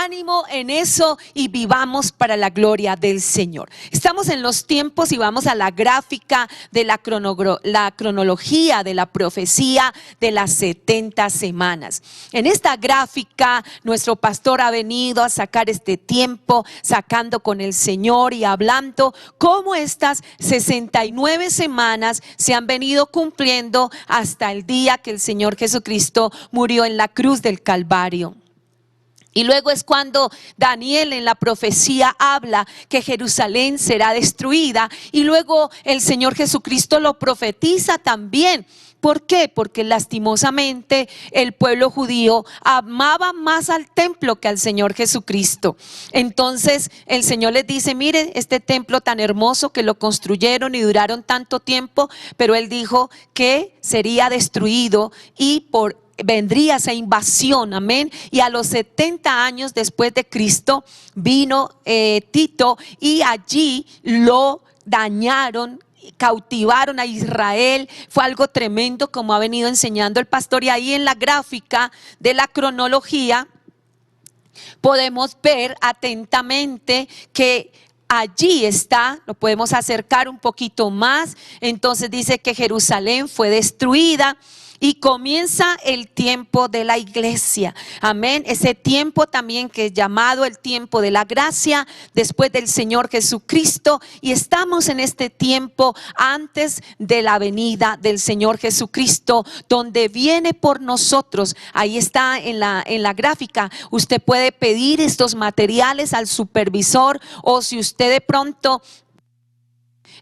ánimo en eso y vivamos para la gloria del Señor. Estamos en los tiempos y vamos a la gráfica de la cronología de la profecía de las 70 semanas. En esta gráfica nuestro pastor ha venido a sacar este tiempo, sacando con el Señor y hablando cómo estas 69 semanas se han venido cumpliendo hasta el día que el Señor Jesucristo murió en la cruz del Calvario. Y luego es cuando Daniel en la profecía habla que Jerusalén será destruida, y luego el Señor Jesucristo lo profetiza también. ¿Por qué? Porque lastimosamente el pueblo judío amaba más al templo que al Señor Jesucristo. Entonces el Señor les dice: miren este templo tan hermoso que lo construyeron y duraron tanto tiempo, pero Él dijo que sería destruido y vendría esa invasión, amén. Y a los 70 años después de Cristo vino Tito, y allí lo dañaron, cautivaron a Israel. Fue algo tremendo, como ha venido enseñando el pastor. Y ahí en la gráfica de la cronología podemos ver atentamente que allí está, lo podemos acercar un poquito más. Entonces dice que Jerusalén fue destruida y comienza el tiempo de la iglesia, amén. Ese tiempo también que es llamado el tiempo de la gracia después del Señor Jesucristo, y estamos en este tiempo antes de la venida del Señor Jesucristo, donde viene por nosotros. Ahí está en la gráfica. Usted puede pedir estos materiales al supervisor, o si usted de pronto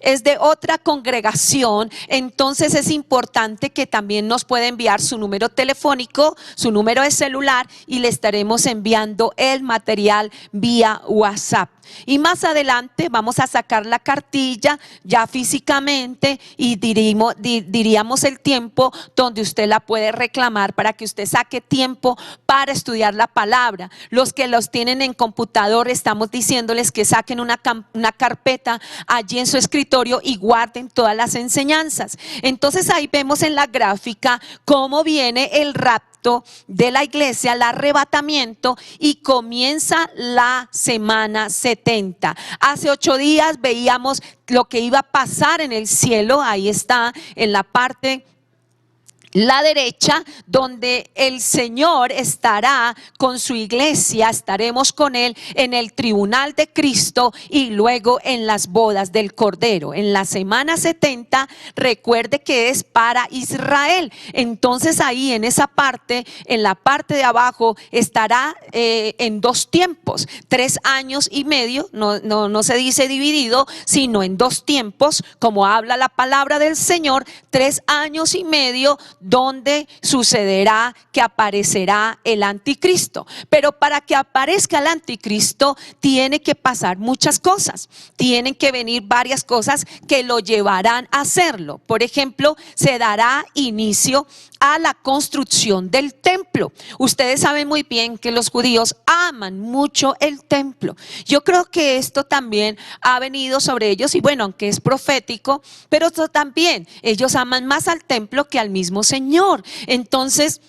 es de otra congregación, entonces es importante que también nos pueda enviar su número telefónico, su número de celular, y le estaremos enviando el material vía WhatsApp. Y más adelante vamos a sacar la cartilla ya físicamente, y diríamos el tiempo donde usted la puede reclamar, para que usted saque tiempo para estudiar la palabra. Los que los tienen en computador, estamos diciéndoles que saquen una carpeta allí en su escritorio y guarden todas las enseñanzas. Entonces ahí vemos en la gráfica cómo viene el rapto de la iglesia, el arrebatamiento, y comienza la semana 70. Hace 8 días veíamos lo que iba a pasar en el cielo. Ahí está en la parte la derecha, donde el Señor estará con su iglesia. Estaremos con Él en el tribunal de Cristo y luego en las bodas del Cordero. En la semana 70, recuerde que es para Israel. Entonces ahí en esa parte, en la parte de abajo, estará en 2 tiempos, 3 años y medio. No se dice dividido, sino en 2 tiempos, como habla la palabra del Señor. 3 años y medio donde sucederá que aparecerá el anticristo. Pero para que aparezca el anticristo tiene que pasar muchas cosas, tienen que venir varias cosas que lo llevarán a hacerlo. Por ejemplo, se dará inicio a la construcción del templo. Ustedes saben muy bien que los judíos aman mucho el templo. Yo creo que esto también ha venido sobre ellos, y bueno, aunque es profético, pero esto también, ellos aman más al templo que al mismo Señor. Entonces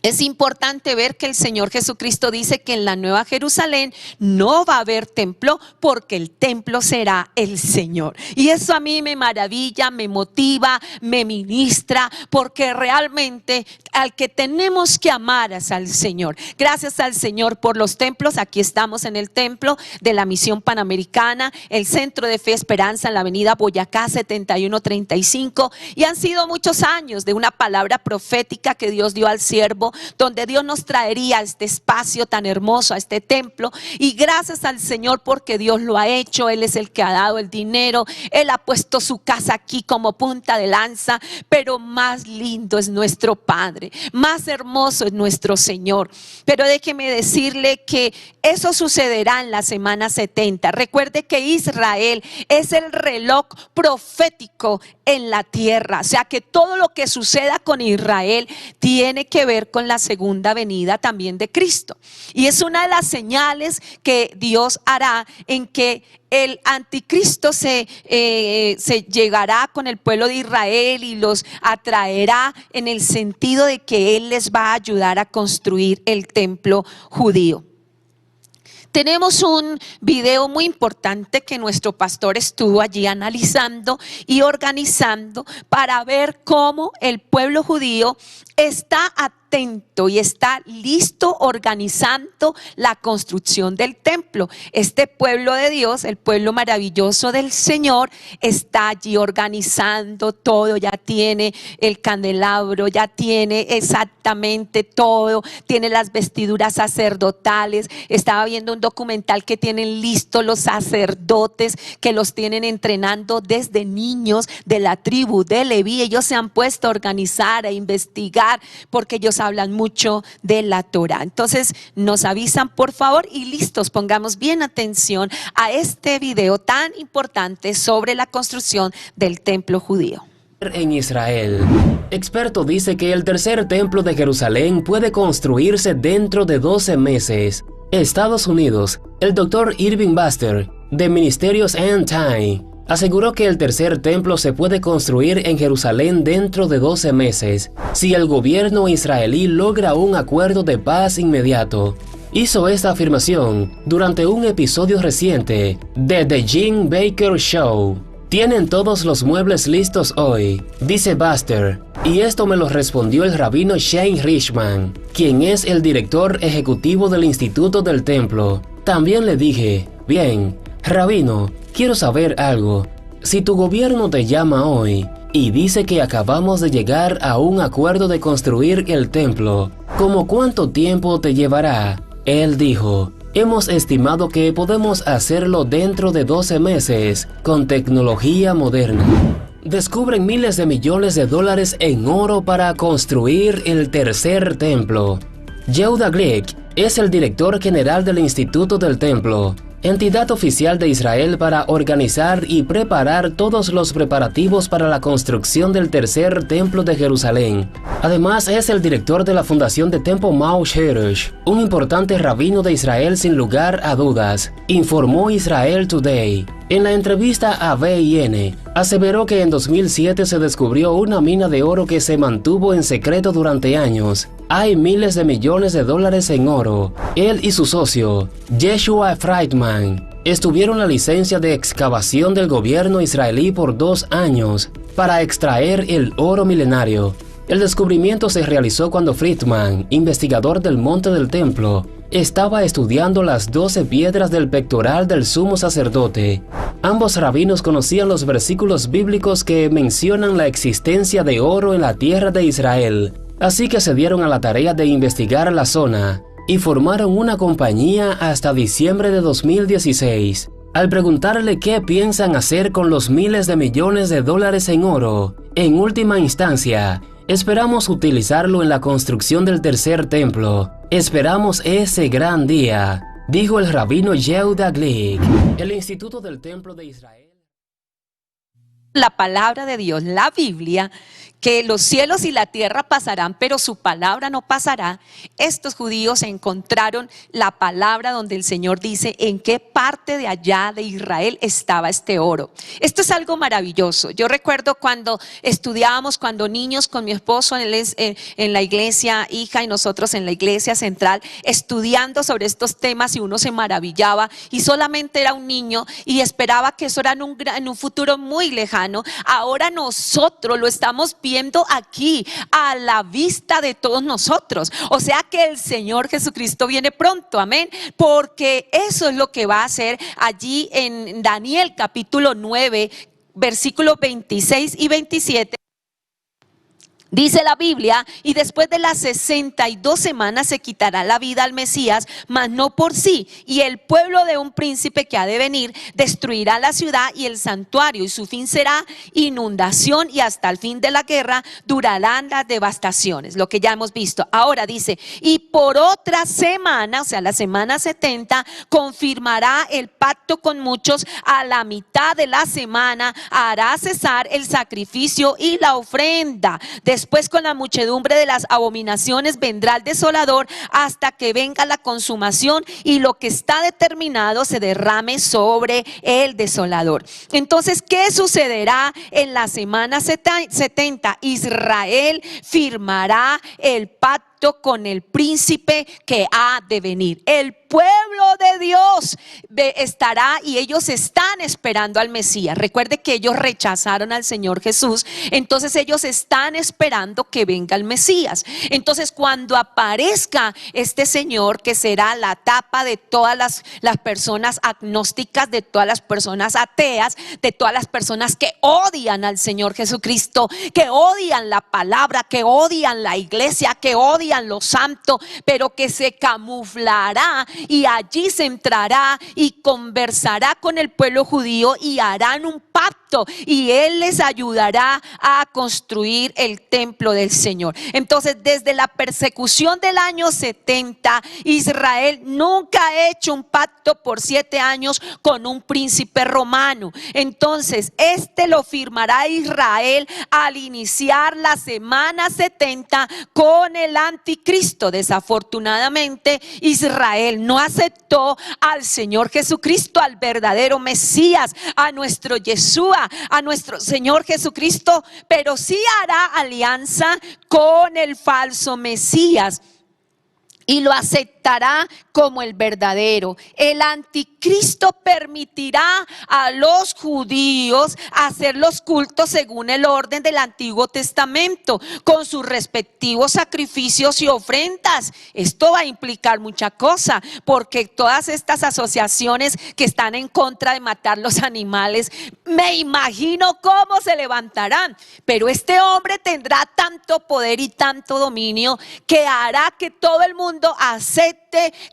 es importante ver que el Señor Jesucristo dice que en la Nueva Jerusalén no va a haber templo, porque el templo será el Señor. Y eso a mí me maravilla, me motiva, me ministra, porque realmente al que tenemos que amar es al Señor. Gracias al Señor por los templos. Aquí estamos en el templo de la Misión Panamericana, el Centro de Fe y Esperanza en la avenida Boyacá 7135, y han sido muchos años de una palabra profética que Dios dio al siervo, donde Dios nos traería a este espacio tan hermoso, a este templo. Y gracias al Señor, porque Dios lo ha hecho. Él es el que ha dado el dinero, Él ha puesto su casa aquí como punta de lanza. Pero más lindo es nuestro Padre, más hermoso es nuestro Señor. Pero déjeme decirle que eso sucederá en la semana 70. Recuerde que Israel es el reloj profético en la tierra, o sea que todo lo que suceda con Israel tiene que ver con la segunda venida también de Cristo. Y es una de las señales que Dios hará, en que el anticristo se llegará con el pueblo de Israel y los atraerá, en el sentido de que Él les va a ayudar a construir el templo judío. Tenemos un video muy importante que nuestro pastor estuvo allí analizando y organizando para ver cómo el pueblo judío está atento y está listo organizando la construcción del templo. Este pueblo de Dios, el pueblo maravilloso del Señor, está allí organizando todo, ya tiene el candelabro, ya tiene exactamente todo, tiene las vestiduras sacerdotales. Estaba viendo un documental que tienen listos los sacerdotes, que los tienen entrenando desde niños de la tribu de Leví. Ellos se han puesto a organizar, a investigar, porque ellos hablan mucho de la Torá. Entonces nos avisan por favor y listos, pongamos bien atención a este video tan importante sobre la construcción del templo judío. En Israel, experto dice que el tercer templo de Jerusalén puede construirse dentro de 12 meses. Estados Unidos, el Dr. Irving Buster, de Ministerios End Time, aseguró que el tercer templo se puede construir en Jerusalén dentro de 12 meses, si el gobierno israelí logra un acuerdo de paz inmediato. Hizo esta afirmación durante un episodio reciente de The Jim Baker Show. Tienen todos los muebles listos hoy, dice Buster, y esto me lo respondió el rabino Shane Richman, quien es el director ejecutivo del Instituto del Templo. También le dije, bien, rabino, quiero saber algo. Si tu gobierno te llama hoy y dice que acabamos de llegar a un acuerdo de construir el templo, ¿cómo cuánto tiempo te llevará? Él dijo, hemos estimado que podemos hacerlo dentro de 12 meses con tecnología moderna. Descubren miles de millones de dólares en oro para construir el tercer templo. Yehuda Glick es el director general del Instituto del Templo, entidad oficial de Israel para organizar y preparar todos los preparativos para la construcción del tercer templo de Jerusalén. Además es el director de la fundación de Temple Mount Heritage, un importante rabino de Israel sin lugar a dudas, informó Israel Today. En la entrevista a BIN, aseveró que en 2007 se descubrió una mina de oro que se mantuvo en secreto durante años. Hay miles de millones de dólares en oro. Él y su socio, Yeshua Friedman, estuvieron la licencia de excavación del gobierno israelí por 2 años para extraer el oro milenario. El descubrimiento se realizó cuando Friedman, investigador del Monte del Templo, estaba estudiando las 12 piedras del pectoral del sumo sacerdote. Ambos rabinos conocían los versículos bíblicos que mencionan la existencia de oro en la tierra de Israel, así que se dieron a la tarea de investigar la zona y formaron una compañía hasta diciembre de 2016. Al preguntarle qué piensan hacer con los miles de millones de dólares en oro, en última instancia, esperamos utilizarlo en la construcción del tercer templo. Esperamos ese gran día, dijo el rabino Yehuda Glick. El Instituto del Templo de Israel. La palabra de Dios, la Biblia, que los cielos y la tierra pasarán, pero su palabra no pasará. Estos judíos encontraron la palabra donde el Señor dice en qué parte de allá de Israel estaba este oro. Esto es algo maravilloso. Yo recuerdo cuando estudiábamos, cuando niños con mi esposo en la iglesia hija y nosotros en la iglesia central, estudiando sobre estos temas, y uno se maravillaba y solamente era un niño y esperaba que eso era en un futuro muy lejano. Ahora nosotros lo estamos viendo aquí a la vista de todos nosotros. O sea que el Señor Jesucristo viene pronto, amén, porque eso es lo que va a hacer allí en Daniel capítulo 9 versículos 26 y 27. Dice la Biblia, y después de las 62 semanas se quitará la vida al Mesías, mas no por sí, y el pueblo de un príncipe que ha de venir destruirá la ciudad y el santuario, y su fin será inundación, y hasta el fin de la guerra durarán las devastaciones, lo que ya hemos visto. Ahora dice, y por otra semana, o sea la semana 70, confirmará el pacto con muchos. A la mitad de la semana hará cesar el sacrificio y la ofrenda. Después, con la muchedumbre de las abominaciones vendrá el desolador, hasta que venga la consumación y lo que está determinado se derrame sobre el desolador. Entonces, ¿qué sucederá en la semana 70? Israel firmará el pacto con el príncipe que ha de venir. El pueblo de Dios estará, y ellos están esperando al Mesías. Recuerde que ellos rechazaron al Señor Jesús, entonces ellos están esperando que venga el Mesías. Entonces cuando aparezca este Señor, que será la tapa de todas las personas agnósticas, de todas las personas ateas, de todas las personas que odian al Señor Jesucristo, que odian la palabra, que odian la iglesia, que odian lo santo, pero que se camuflará y allí se entrará y conversará con el pueblo judío y harán un pacto y Él les ayudará a construir el templo del Señor. Entonces, desde la persecución del año 70, Israel nunca ha hecho un pacto por 7 años con un príncipe romano. Entonces, este lo firmará Israel al iniciar la semana 70 con el anticristo. Desafortunadamente, Israel no aceptó al Señor Jesucristo, al verdadero Mesías, a nuestro Yeshua, a nuestro Señor Jesucristo, pero sí hará alianza con el falso Mesías y lo aceptará como el verdadero. El anticristo permitirá a los judíos hacer los cultos según el orden del Antiguo Testamento, con sus respectivos sacrificios y ofrendas. Esto va a implicar mucha cosa, porque todas estas asociaciones que están en contra de matar los animales, me imagino cómo se levantarán. Pero este hombre tendrá tanto poder y tanto dominio que hará que todo el mundo acepte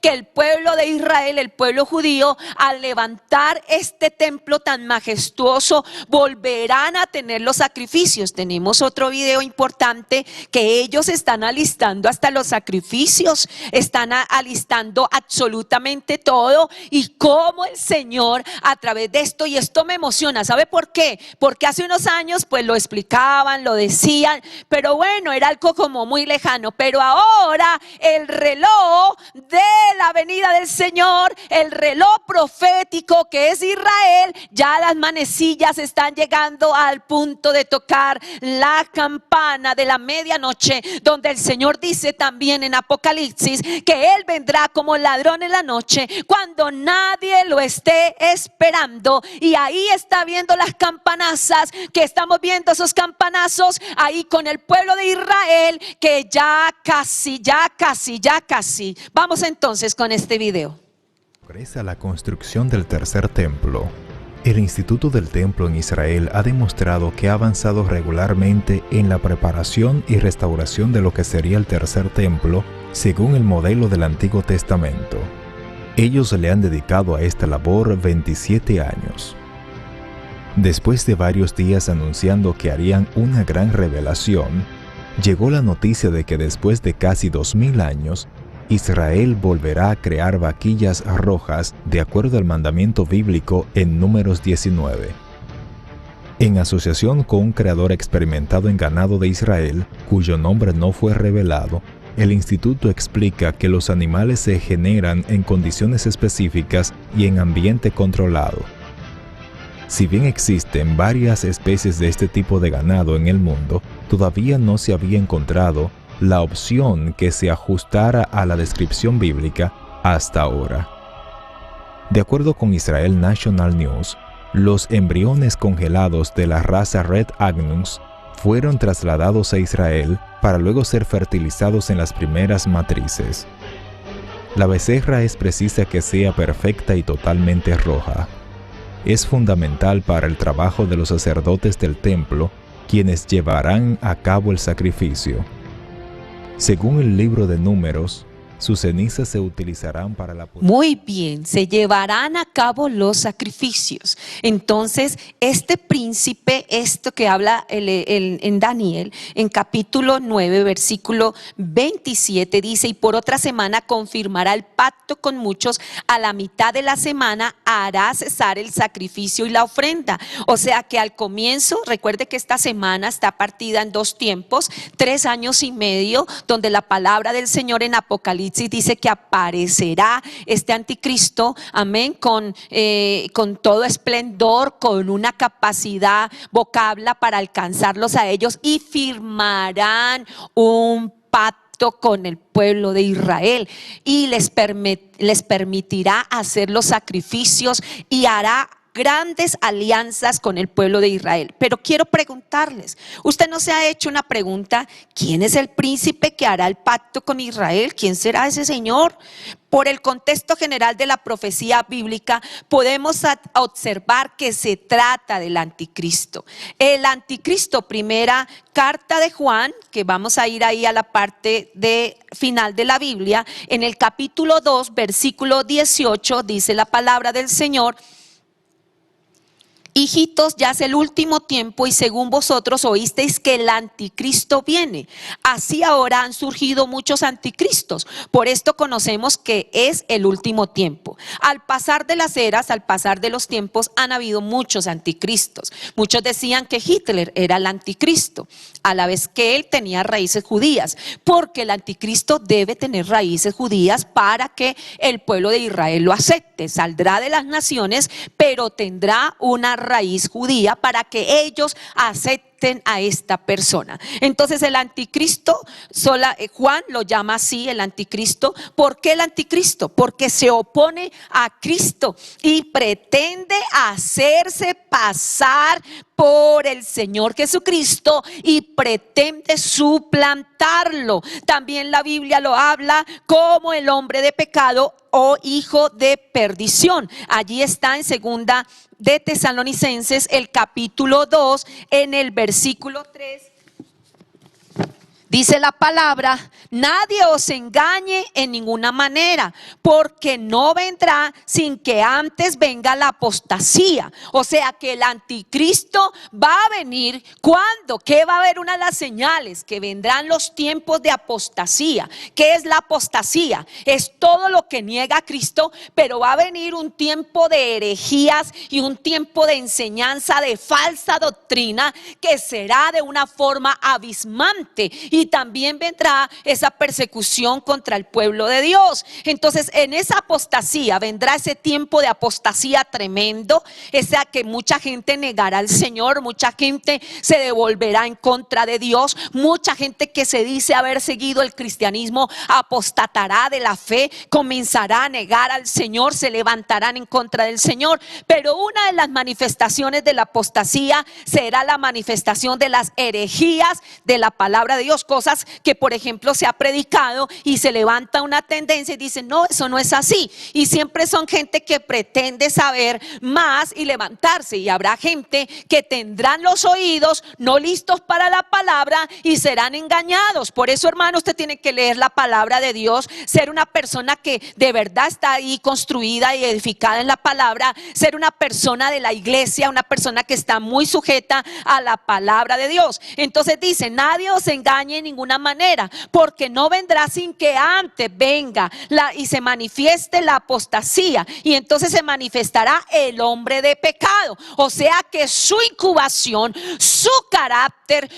que el pueblo de Israel, el pueblo judío, al levantar este templo tan majestuoso, volverán a tener los sacrificios. Tenemos otro video importante, que ellos están alistando hasta los sacrificios, están alistando absolutamente todo, y cómo el Señor a través de esto, y esto me emociona. ¿Sabe por qué? Porque hace unos años pues lo explicaban, lo decían, pero bueno, era algo como muy lejano. Pero ahora el reloj de la venida del Señor, el reloj profético que es Israel, ya las manecillas están llegando al punto de tocar la campana de la medianoche, donde el Señor dice también en Apocalipsis que Él vendrá como ladrón en la noche, cuando nadie lo esté esperando. Y ahí está viendo las campanazas, que estamos viendo esos campanazos ahí con el pueblo de Israel, que ya casi. Vamos entonces con este video. Progresa la construcción del tercer templo. El Instituto del Templo en Israel ha demostrado que ha avanzado regularmente en la preparación y restauración de lo que sería el tercer templo, según el modelo del Antiguo Testamento. Ellos le han dedicado a esta labor 27 años. Después de varios días anunciando que harían una gran revelación, llegó la noticia de que después de casi 2000 años, Israel volverá a crear vaquillas rojas de acuerdo al mandamiento bíblico en Números 19. En asociación con un creador experimentado en ganado de Israel, cuyo nombre no fue revelado, el instituto explica que los animales se generan en condiciones específicas y en ambiente controlado. Si bien existen varias especies de este tipo de ganado en el mundo, todavía no se había encontrado la opción que se ajustara a la descripción bíblica hasta ahora. De acuerdo con Israel National News, los embriones congelados de la raza Red Agnus fueron trasladados a Israel para luego ser fertilizados en las primeras matrices. La becerra es precisa que sea perfecta y totalmente roja. Es fundamental para el trabajo de los sacerdotes del templo, quienes llevarán a cabo el sacrificio. Según el libro de Números, sus cenizas se utilizarán para la... Muy bien, se llevarán a cabo los sacrificios. Entonces, este príncipe, esto que habla en Daniel, en capítulo 9, versículo 27, dice: y por otra semana confirmará el pacto con muchos, a la mitad de la semana hará cesar el sacrificio y la ofrenda. O sea que al comienzo, recuerde que esta semana está partida en 2 tiempos, 3 años y medio, donde la palabra del Señor en Apocalipsis dice que aparecerá este anticristo, amén, con todo esplendor, con una capacidad vocabla para alcanzarlos a ellos, y firmarán un pacto pacto con el pueblo de Israel y les permitirá hacer los sacrificios y hará grandes alianzas con el pueblo de Israel. Pero quiero preguntarles, ¿usted no se ha hecho una pregunta? ¿Quién es el príncipe que hará el pacto con Israel? ¿Quién será ese señor? Por el contexto general de la profecía bíblica, podemos observar que se trata del anticristo. El anticristo, primera carta de Juan, que vamos a ir ahí a la parte final de la Biblia, en el capítulo 2, versículo 18, dice la palabra del Señor: hijitos, ya es el último tiempo y según vosotros oísteis que el anticristo viene. Así ahora han surgido muchos anticristos. Por esto conocemos que es el último tiempo. Al pasar de las eras, al pasar de los tiempos, han habido muchos anticristos. Muchos decían que Hitler era el anticristo, a la vez que él tenía raíces judías, porque el anticristo debe tener raíces judías para que el pueblo de Israel lo acepte. Saldrá de las naciones, pero tendrá una raíz judía para que ellos acepten a esta persona. Entonces el anticristo, Juan lo llama así, el anticristo. ¿Por qué el anticristo? Porque se opone a Cristo y pretende hacerse pasar por el Señor Jesucristo y pretende suplantarlo. También la Biblia lo habla como el hombre de pecado o hijo de perdición. Allí está en segunda de Tesalonicenses, el capítulo 2, en el versículo 3. Dice la palabra: nadie os engañe en ninguna manera, porque no vendrá sin que antes venga la apostasía. O sea que el anticristo va a venir cuando, ¿qué va a haber? Una de las señales, que vendrán los tiempos de apostasía. ¿Qué es la apostasía? Es todo lo que niega a Cristo, pero va a venir un tiempo de herejías y un tiempo de enseñanza de falsa doctrina que será de una forma abismante. Y también vendrá esa persecución contra el pueblo de Dios. Entonces en esa apostasía vendrá ese tiempo de apostasía tremendo, esa que mucha gente negará al Señor, mucha gente se devolverá en contra de Dios, mucha gente que se dice haber seguido el cristianismo apostatará de la fe, comenzará a negar al Señor, se levantarán en contra del Señor. Pero una de las manifestaciones de la apostasía será la manifestación de las herejías de la palabra de Dios, cosas que por ejemplo se ha predicado y se levanta una tendencia y dice: no, eso no es así. Y siempre son gente que pretende saber más y levantarse, y habrá gente que tendrán los oídos no listos para la palabra y serán engañados. Por eso, hermano, usted tiene que leer la palabra de Dios, ser una persona que de verdad está ahí construida y edificada en la palabra, ser una persona de la iglesia, una persona que está muy sujeta a la palabra de Dios. Entonces dice: nadie os engañe en ninguna manera, porque no vendrá sin que antes venga y se manifieste la apostasía, y entonces se manifestará el hombre de pecado. O sea que su incubación, su carácter,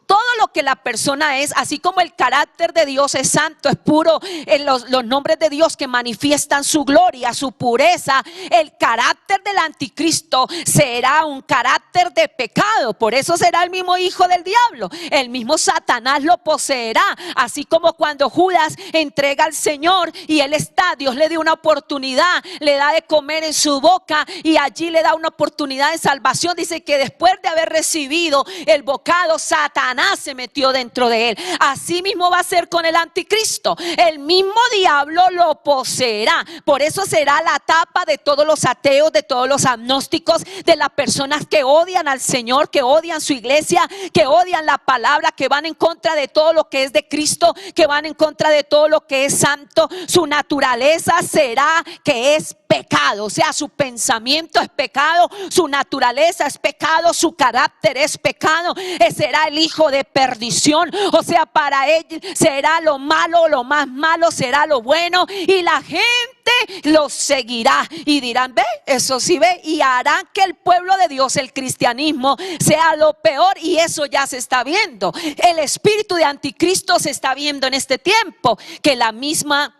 todo lo que la persona es, así como el carácter de Dios es santo, es puro, los nombres de Dios que manifiestan su gloria, su pureza, el carácter del anticristo será un carácter de pecado. Por eso será el mismo hijo del diablo, el mismo Satanás lo poseerá. Así como cuando Judas entrega al Señor y él está, Dios le dio una oportunidad, le da de comer en su boca y allí le da una oportunidad de salvación. Dice que después de haber recibido el bocado, Satanás se metió dentro de él. Así mismo va a ser con el anticristo, el mismo diablo lo poseerá. Por eso será la tapa de todos los ateos, de todos los agnósticos, de las personas que odian al Señor, que odian su iglesia, que odian la palabra, que van en contra de todo lo que es de Cristo, que van en contra de todo lo que es santo. Su naturaleza será que es pecado, o sea, su pensamiento es pecado, su naturaleza es pecado, su carácter es pecado. Será el hijo de perdición, o sea, para él será lo malo, lo más malo será lo bueno, y la gente lo seguirá y dirán: ve, eso sí ve, y harán que el pueblo de Dios, el cristianismo, sea lo peor. Y eso ya se está viendo. El espíritu de anticristo se está viendo en este tiempo, que la misma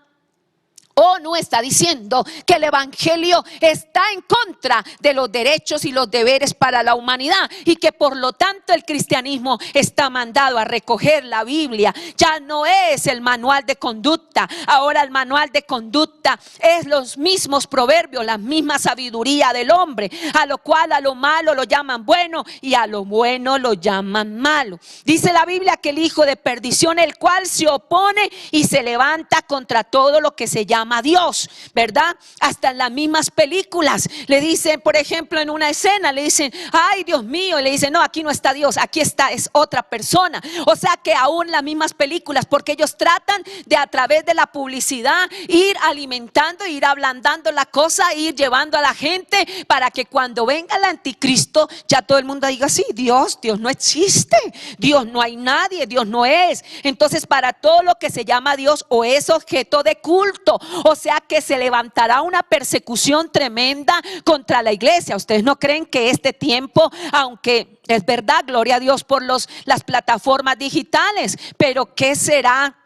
¿O no está diciendo que el evangelio está en contra de los derechos y los deberes para la humanidad? Y que por lo tanto el cristianismo está mandado a recoger la Biblia. Ya no es el manual de conducta. Ahora el manual de conducta es los mismos proverbios, la misma sabiduría del hombre. A lo cual a lo malo lo llaman bueno y a lo bueno lo llaman malo. Dice la Biblia que el hijo de perdición, el cual se opone y se levanta contra todo lo que se llama Dios, ¿verdad? Hasta en las mismas películas le dicen, por ejemplo, en una escena le dicen, ay Dios mío, y le dicen, no, aquí no está Dios, aquí está, es otra persona. O sea que aún las mismas películas, porque ellos tratan de a través de la publicidad ir alimentando, ir ablandando la cosa, ir llevando a la gente para que cuando venga el anticristo ya todo el mundo diga, sí, Dios no existe, Dios no hay nadie, Dios no es. Entonces para todo lo que se llama Dios o es objeto de culto. O sea que se levantará una persecución tremenda contra la iglesia. ¿Ustedes no creen que este tiempo, aunque es verdad, gloria a Dios por las plataformas digitales, pero qué será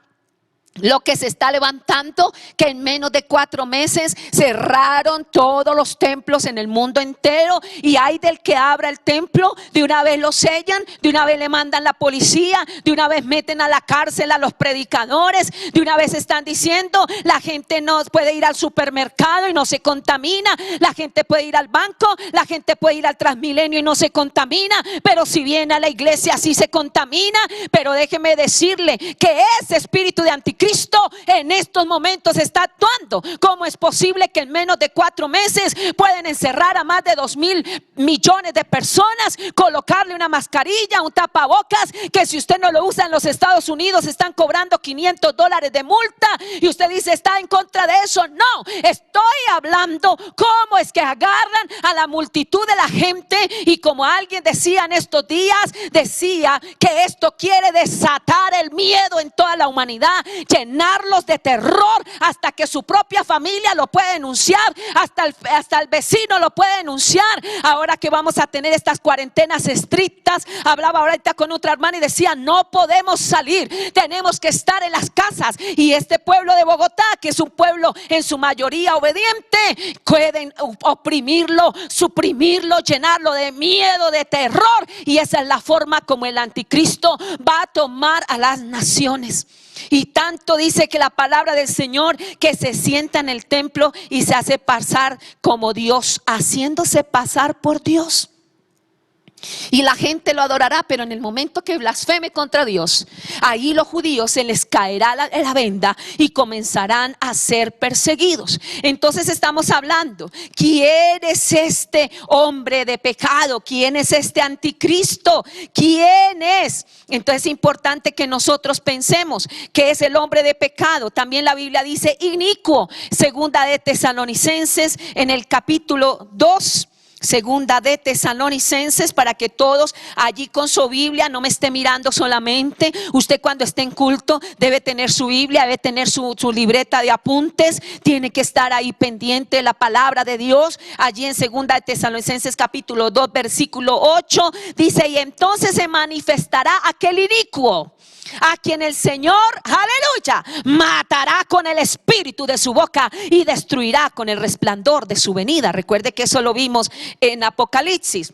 lo que se está levantando? Que en menos de 4 meses cerraron todos los templos en el mundo entero, y hay del que abra el templo, de una vez lo sellan, de una vez le mandan la policía, de una vez meten a la cárcel a los predicadores, de una vez están diciendo, la gente no puede ir al supermercado y no se contamina, la gente puede ir al banco, la gente puede ir al Transmilenio y no se contamina, pero si viene a la iglesia sí se contamina. Pero déjeme decirle que ese espíritu de anticristo en estos momentos está actuando. ¿Cómo es posible que en menos de 4 meses pueden encerrar a más de 2,000 millones de personas, colocarle una mascarilla, un tapabocas, que si usted no lo usa en los Estados Unidos están cobrando $500 de multa, y usted dice está en contra de eso? No, estoy hablando cómo es que agarran a la multitud de la gente, y como alguien decía en estos días, decía que esto quiere desatar el miedo en toda la humanidad, llenarlos de terror hasta que su propia familia lo puede denunciar, hasta el vecino lo puede denunciar. Ahora que vamos a tener estas cuarentenas estrictas, hablaba ahorita con otra hermana y decía, no podemos salir, tenemos que estar en las casas. Y este pueblo de Bogotá, que es un pueblo en su mayoría obediente, pueden oprimirlo, suprimirlo, llenarlo de miedo, de terror, y esa es la forma como el anticristo va a tomar a las naciones. Y tanto dice que la palabra del Señor, que se sienta en el templo y se hace pasar como Dios, haciéndose pasar por Dios. Y la gente lo adorará, pero en el momento que blasfeme contra Dios, ahí los judíos se les caerá la venda y comenzarán a ser perseguidos. Entonces estamos hablando, ¿quién es este hombre de pecado? ¿Quién es este anticristo? ¿Quién es? Entonces es importante que nosotros pensemos que es el hombre de pecado. También la Biblia dice inicuo. Segunda de Tesalonicenses en el capítulo 2. Segunda de Tesalonicenses, para que todos allí con su Biblia no me esté mirando solamente. Usted cuando esté en culto debe tener su Biblia, debe tener su libreta de apuntes, tiene que estar ahí pendiente de la palabra de Dios. Allí en Segunda de Tesalonicenses capítulo 2 versículo 8 dice, y entonces se manifestará aquel inicuo, a quien el Señor, aleluya, matará con el espíritu de su boca y destruirá con el resplandor de su venida. Recuerde que eso lo vimos en Apocalipsis.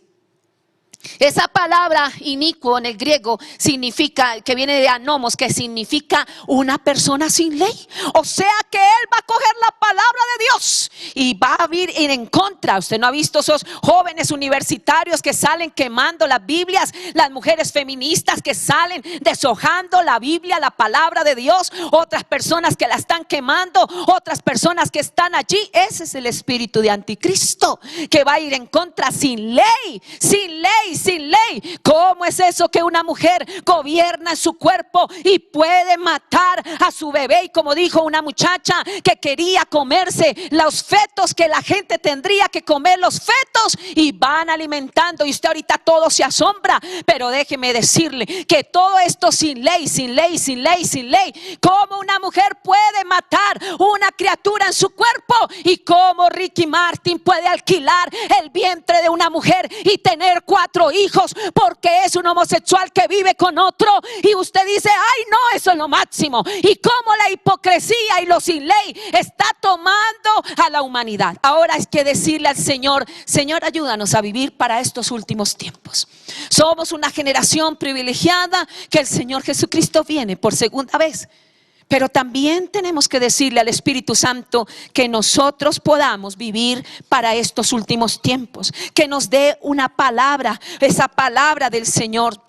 Esa palabra inicuo en el griego significa, que viene de anomos, que significa una persona sin ley. O sea que él va a coger la palabra de Dios y va a ir en contra. Usted no ha visto esos jóvenes universitarios que salen quemando las Biblias, las mujeres feministas que salen deshojando la Biblia, la palabra de Dios, otras personas que la están quemando, otras personas que están allí. Ese es el espíritu de anticristo, que va a ir en contra sin ley, sin ley. Sin ley. ¿Cómo es eso que una mujer gobierna su cuerpo y puede matar a su bebé? Y como dijo una muchacha que quería comerse los fetos, que la gente tendría que comer los fetos, y van alimentando, y usted ahorita todo se asombra. Pero déjeme decirle que todo esto sin ley, sin ley, sin ley, sin ley. ¿Cómo una mujer puede matar una criatura en su cuerpo? Y cómo Ricky Martin puede alquilar el vientre de una mujer y tener 4 4 hijos porque es un homosexual que vive con otro, y usted dice, ay no, eso es lo máximo. Y cómo la hipocresía y lo sin ley está tomando a la humanidad. Ahora hay que decirle al Señor, Señor, ayúdanos a vivir para estos últimos tiempos. Somos una generación privilegiada que el Señor Jesucristo viene por segunda vez. Pero también tenemos que decirle al Espíritu Santo que nosotros podamos vivir para estos últimos tiempos. Que nos dé una palabra, esa palabra del Señor.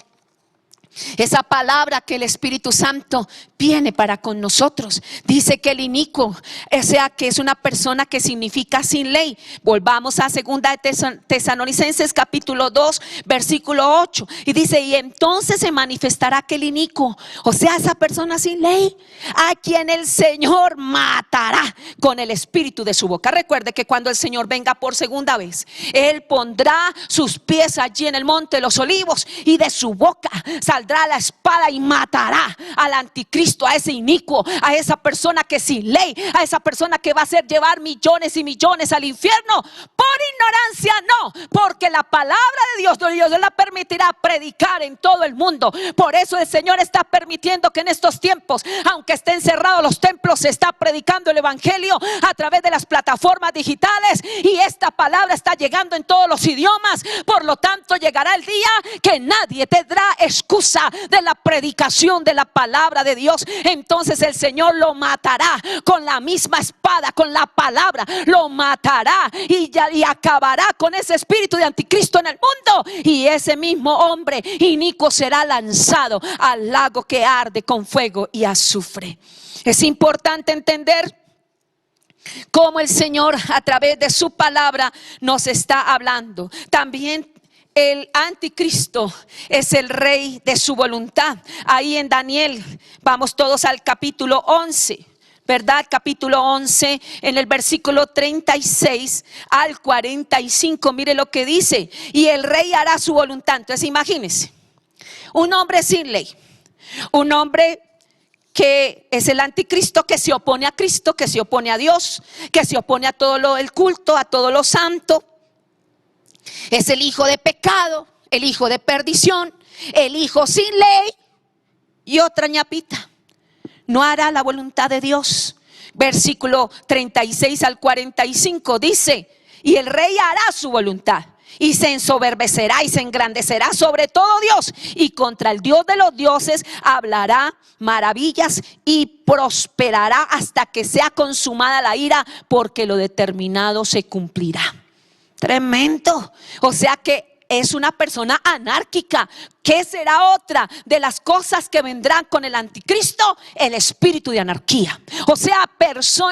Esa palabra que el Espíritu Santo viene para con nosotros. Dice que el inicuo, o sea que es una persona que significa sin ley. Volvamos a 2 de Tesalonicenses capítulo 2 versículo 8. Y dice, y entonces se manifestará aquel inicuo, o sea esa persona sin ley, a quien el Señor matará con el espíritu de su boca. Recuerde que cuando el Señor venga por segunda vez, Él pondrá sus pies allí en el monte de los olivos, y de su boca saldrá la espada y matará al anticristo, a ese inicuo, a esa persona que sin ley, a esa persona que va a hacer llevar millones y millones al infierno por ignorancia. No, porque la palabra de Dios la permitirá predicar en todo el mundo. Por eso el Señor está permitiendo que en estos tiempos, aunque estén cerrados los templos, se está predicando el evangelio a través de las plataformas digitales, y esta palabra está llegando en todos los idiomas. Por lo tanto, llegará el día que nadie tendrá excusa de la predicación de la palabra de Dios. Entonces el Señor lo matará con la misma espada, con la palabra, lo matará y acabará con ese espíritu de anticristo en el mundo, y ese mismo hombre inicuo será lanzado al lago que arde con fuego y azufre. Es importante entender cómo el Señor a través de su palabra nos está hablando. También el anticristo es el rey de su voluntad. Ahí en Daniel, vamos todos al capítulo 11, ¿verdad? Capítulo 11, en el versículo 36 al 45, mire lo que dice. Y el rey hará su voluntad. Entonces imagínense, un hombre sin ley, un hombre que es el anticristo, que se opone a Cristo, que se opone a Dios, que se opone a todo el culto, a todo lo santo. Es el hijo de pecado, el hijo de perdición, el hijo sin ley. Y otra ñapita, no hará la voluntad de Dios. Versículo 36 al 45 dice, y el rey hará su voluntad, y se ensoberbecerá y se engrandecerá sobre todo Dios, y contra el Dios de los dioses hablará maravillas y prosperará hasta que sea consumada la ira, porque lo determinado se cumplirá. Tremendo. O sea que es una persona anárquica. ¿Qué será otra de las cosas que vendrán con el anticristo? El espíritu de anarquía. O sea,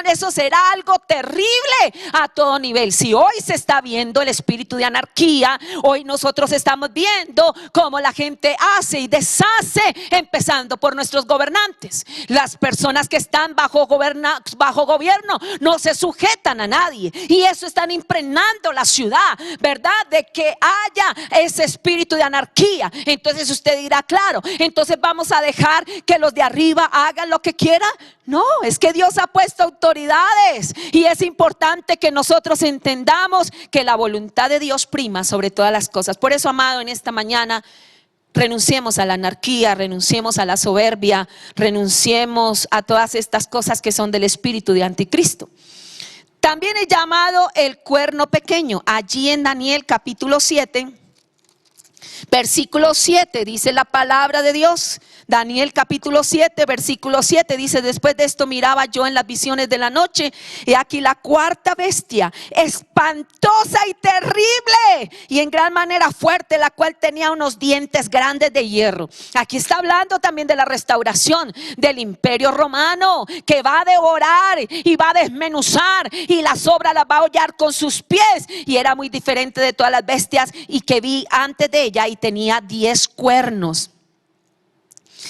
eso será algo terrible a todo nivel. Si hoy se está viendo el espíritu de anarquía, hoy nosotros estamos viendo cómo la gente hace y deshace, empezando por nuestros gobernantes. Las personas que están bajo gobierno no se sujetan a nadie, y eso están impregnando la ciudad, ¿verdad? De que haya ese espíritu de anarquía. Entonces usted dirá, claro, entonces vamos a dejar que los de arriba hagan lo que quieran. No, es que Dios ha puesto autoridades, y es importante que nosotros entendamos que la voluntad de Dios prima sobre todas las cosas. Por eso, amado, en esta mañana renunciemos a la anarquía, renunciemos a la soberbia, renunciemos a todas estas cosas que son del espíritu de anticristo. También es llamado el cuerno pequeño. Allí en Daniel capítulo 7 versículo 7 dice la palabra de Dios. Daniel capítulo 7 versículo 7 dice: después de esto miraba yo en las visiones de la noche, y aquí la cuarta bestia, espantosa y terrible, y en gran manera fuerte, la cual tenía unos dientes grandes de hierro. Aquí está hablando también de la restauración del imperio romano, que va a devorar y va a desmenuzar, y las obras las va a hollar con sus pies. Y era muy diferente de todas las bestias y que vi antes de ella, y tenía 10 cuernos.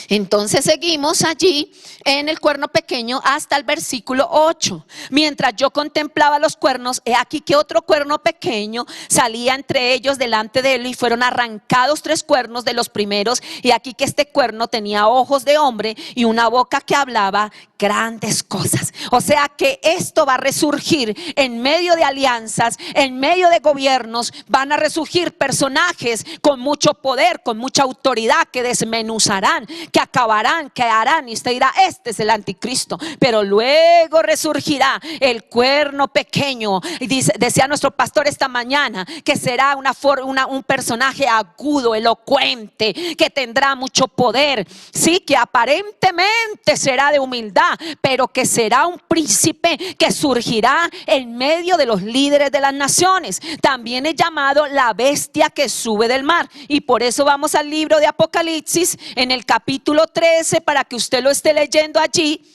Entonces seguimos allí en el cuerno pequeño hasta el versículo 8. Mientras yo contemplaba los cuernos, he aquí que otro cuerno pequeño salía entre ellos delante de él, y fueron arrancados 3 cuernos de los primeros, y aquí que este cuerno tenía ojos de hombre y una boca que hablaba grandes cosas. O sea que esto va a resurgir en medio de alianzas, en medio de gobiernos. Van a resurgir personajes con mucho poder, con mucha autoridad, que desmenuzarán, que acabarán, que harán, y usted dirá, este es el anticristo. Pero luego resurgirá el cuerno pequeño, y decía nuestro pastor esta mañana, que será un personaje agudo, elocuente, que tendrá mucho poder, sí, que aparentemente será de humildad, pero que será un príncipe que surgirá en medio de los líderes de las naciones. También es llamado la bestia que sube del mar, y por eso vamos al libro de Apocalipsis en el capítulo 13, para que usted lo esté leyendo allí.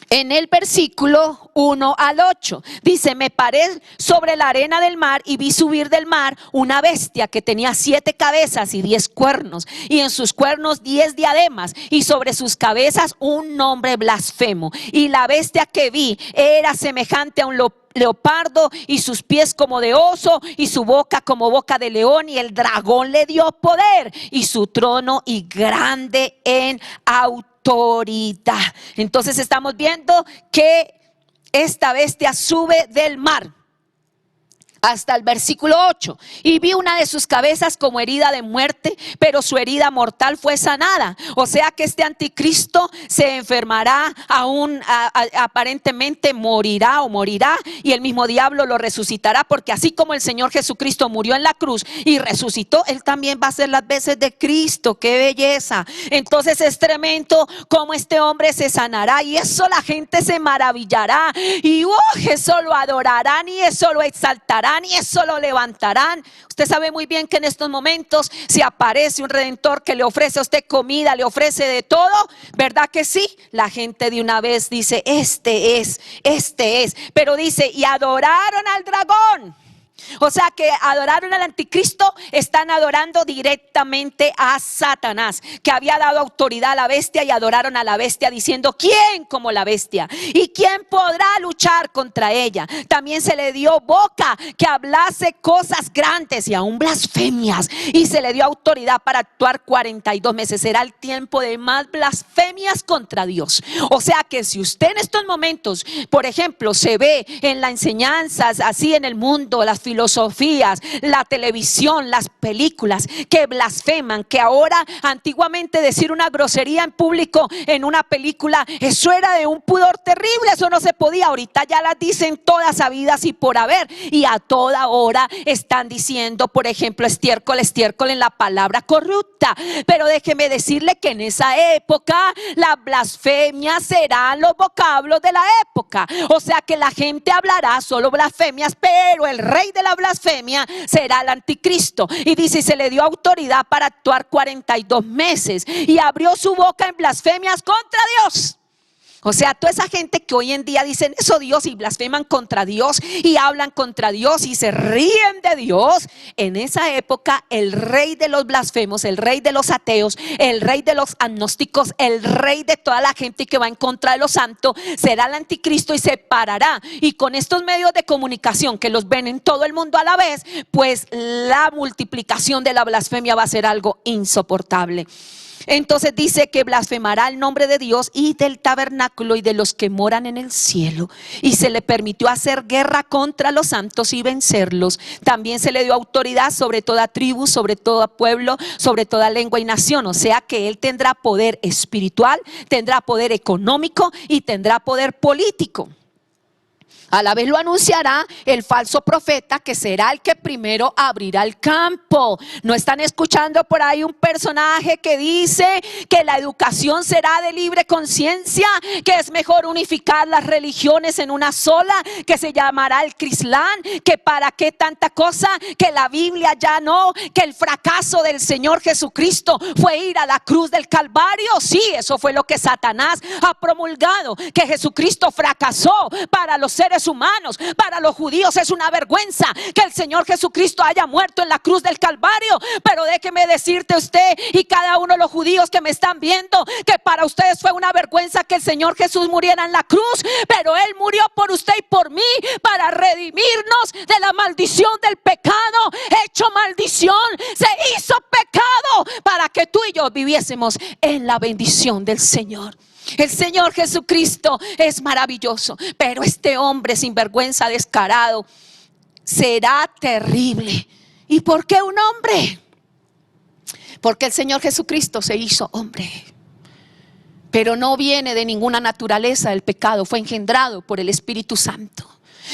En el versículo 1 al 8 dice: me paré sobre la arena del mar y vi subir del mar una bestia que tenía 7 cabezas y 10 cuernos, y en sus cuernos 10 diademas, y sobre sus cabezas un nombre blasfemo. Y la bestia que vi era semejante a un leopardo, y sus pies como de oso, y su boca como boca de león, y el dragón le dio poder y su trono y grande en autoridad. Entonces estamos viendo que esta bestia sube del mar hasta el versículo 8. Y vi una de sus cabezas como herida de muerte, pero su herida mortal fue sanada. O sea que este anticristo se enfermará, aparentemente morirá, y el mismo diablo lo resucitará, porque así como el Señor Jesucristo murió en la cruz y resucitó, él también va a hacer las veces de Cristo. ¡Qué belleza! Entonces es tremendo cómo este hombre se sanará, y eso la gente se maravillará, y eso lo adorarán, y eso lo exaltarán, y eso lo levantarán. Usted sabe muy bien que en estos momentos, si aparece un redentor que le ofrece a usted comida, le ofrece de todo, ¿verdad que sí? La gente de una vez dice: este es. Pero dice: y adoraron al dragón. O sea que adoraron al anticristo, están adorando directamente a Satanás, que había dado autoridad a la bestia, y adoraron a la bestia diciendo: ¿quién como la bestia? ¿Y quién podrá luchar contra ella? También se le dio boca que hablase cosas grandes y aún blasfemias, y se le dio autoridad para actuar 42 meses. Será el tiempo de más blasfemias contra Dios. O sea que si usted en estos momentos, por ejemplo, se ve en las enseñanzas así en el mundo, las filosofías, la televisión, las películas que blasfeman, que ahora, antiguamente decir una grosería en público en una película, eso era de un pudor terrible, eso no se podía. Ahorita ya las dicen todas habidas y por haber, y a toda hora están diciendo, por ejemplo, estiércol en la palabra corrupta. Pero déjeme decirle que en esa época la blasfemia serán los vocablos de la época. O sea que la gente hablará solo blasfemias, pero el rey de la blasfemia será el anticristo. Y dice: se le dio autoridad para actuar 42 meses, y abrió su boca en blasfemias contra Dios. O sea, toda esa gente que hoy en día dicen eso Dios, y blasfeman contra Dios y hablan contra Dios y se ríen de Dios. En esa época el rey de los blasfemos, el rey de los ateos, el rey de los agnósticos, el rey de toda la gente que va en contra de lo santo, será el anticristo, y se parará. Y con estos medios de comunicación que los ven en todo el mundo a la vez, pues la multiplicación de la blasfemia va a ser algo insoportable. Entonces dice que blasfemará el nombre de Dios y del tabernáculo y de los que moran en el cielo, y se le permitió hacer guerra contra los santos y vencerlos. También se le dio autoridad sobre toda tribu, sobre todo pueblo, sobre toda lengua y nación. O sea que él tendrá poder espiritual, tendrá poder económico y tendrá poder político. A la vez lo anunciará el falso profeta, que será el que primero abrirá el campo. ¿No están escuchando por ahí un personaje que dice que la educación será de libre conciencia, que es mejor unificar las religiones en una sola, que se llamará el Crislán, que para qué tanta cosa, que la Biblia ya no, que el fracaso del Señor Jesucristo fue ir a la cruz del Calvario? Sí, eso fue lo que Satanás ha promulgado, que Jesucristo fracasó para los seres seres humanos. Para los judíos es una vergüenza que el Señor Jesucristo haya muerto en la cruz del Calvario. Pero déjeme decirte usted y cada uno de los judíos que me están viendo, que para ustedes fue una vergüenza que el Señor Jesús muriera en la cruz. Pero Él murió por usted y por mí para redimirnos de la maldición del pecado. Hecho maldición, se hizo pecado para que tú y yo viviésemos en la bendición del Señor. El Señor Jesucristo es maravilloso, pero este hombre sinvergüenza, descarado, será terrible. ¿Y por qué un hombre? Porque el Señor Jesucristo se hizo hombre, pero no viene de ninguna naturaleza del pecado, fue engendrado por el Espíritu Santo.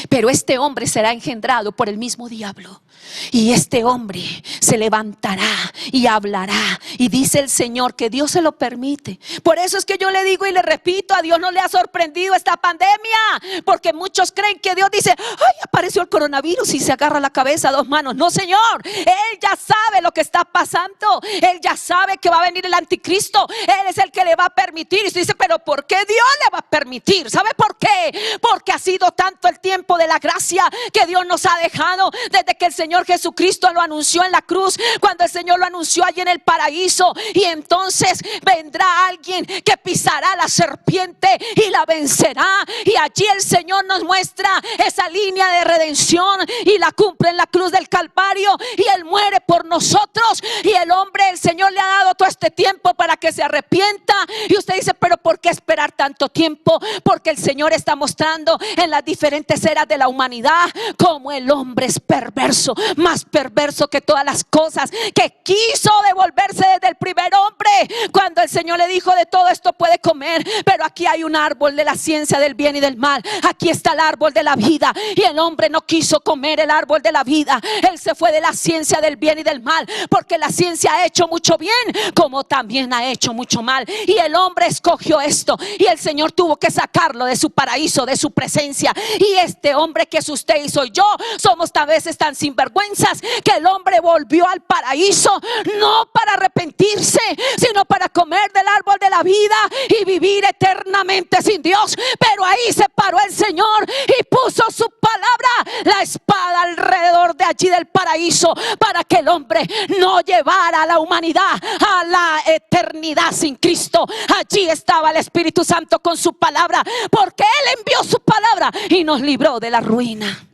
Pero este hombre será engendrado por el mismo diablo. Y este hombre se levantará y hablará. Y dice el Señor que Dios se lo permite. Por eso es que yo le digo y le repito, a Dios no le ha sorprendido esta pandemia. Porque muchos creen que Dios dice: ay, apareció el coronavirus, y se agarra la cabeza a dos manos. No, Señor, Él ya sabe lo que está pasando. Él ya sabe que va a venir el anticristo. Él es el que le va a permitir. Y usted dice: pero ¿por qué Dios le va a permitir? ¿Sabe por qué? Porque ha sido tanto el tiempo de la gracia que Dios nos ha dejado desde que el Señor Jesucristo lo anunció en la cruz, cuando el Señor lo anunció allí en el paraíso. Y entonces vendrá alguien que pisará la serpiente y la vencerá. Y allí el Señor nos muestra esa línea de redención y la cumple en la cruz del Calvario. Y Él muere por nosotros. Y el hombre, el Señor le ha dado todo este tiempo para que se arrepienta. Y usted dice: pero ¿por qué esperar tanto tiempo? Porque el Señor está mostrando en las diferentes eras de la humanidad cómo el hombre es perverso, más perverso que todas las cosas, que quiso devolverse desde el primer hombre, cuando el Señor le dijo: de todo esto puede comer, pero aquí hay un árbol de la ciencia del bien y del mal, aquí está el árbol de la vida. Y el hombre no quiso comer el árbol de la vida. Él se fue de la ciencia del bien y del mal, porque la ciencia ha hecho mucho bien como también ha hecho mucho mal. Y el hombre escogió esto, y el Señor tuvo que sacarlo de su paraíso, de su presencia. Y este hombre que es usted y soy yo, somos a veces tan sinvergüenzas que el hombre volvió al paraíso no para arrepentirse, sino para comer del árbol de la vida y vivir eternamente sin Dios. Pero ahí se paró el Señor y puso su palabra, la espada, alrededor de allí del paraíso, para que el hombre no llevara a la humanidad a la eternidad sin Cristo. Allí estaba el Espíritu Santo con su palabra, porque Él envió su palabra y nos libró de la ruina.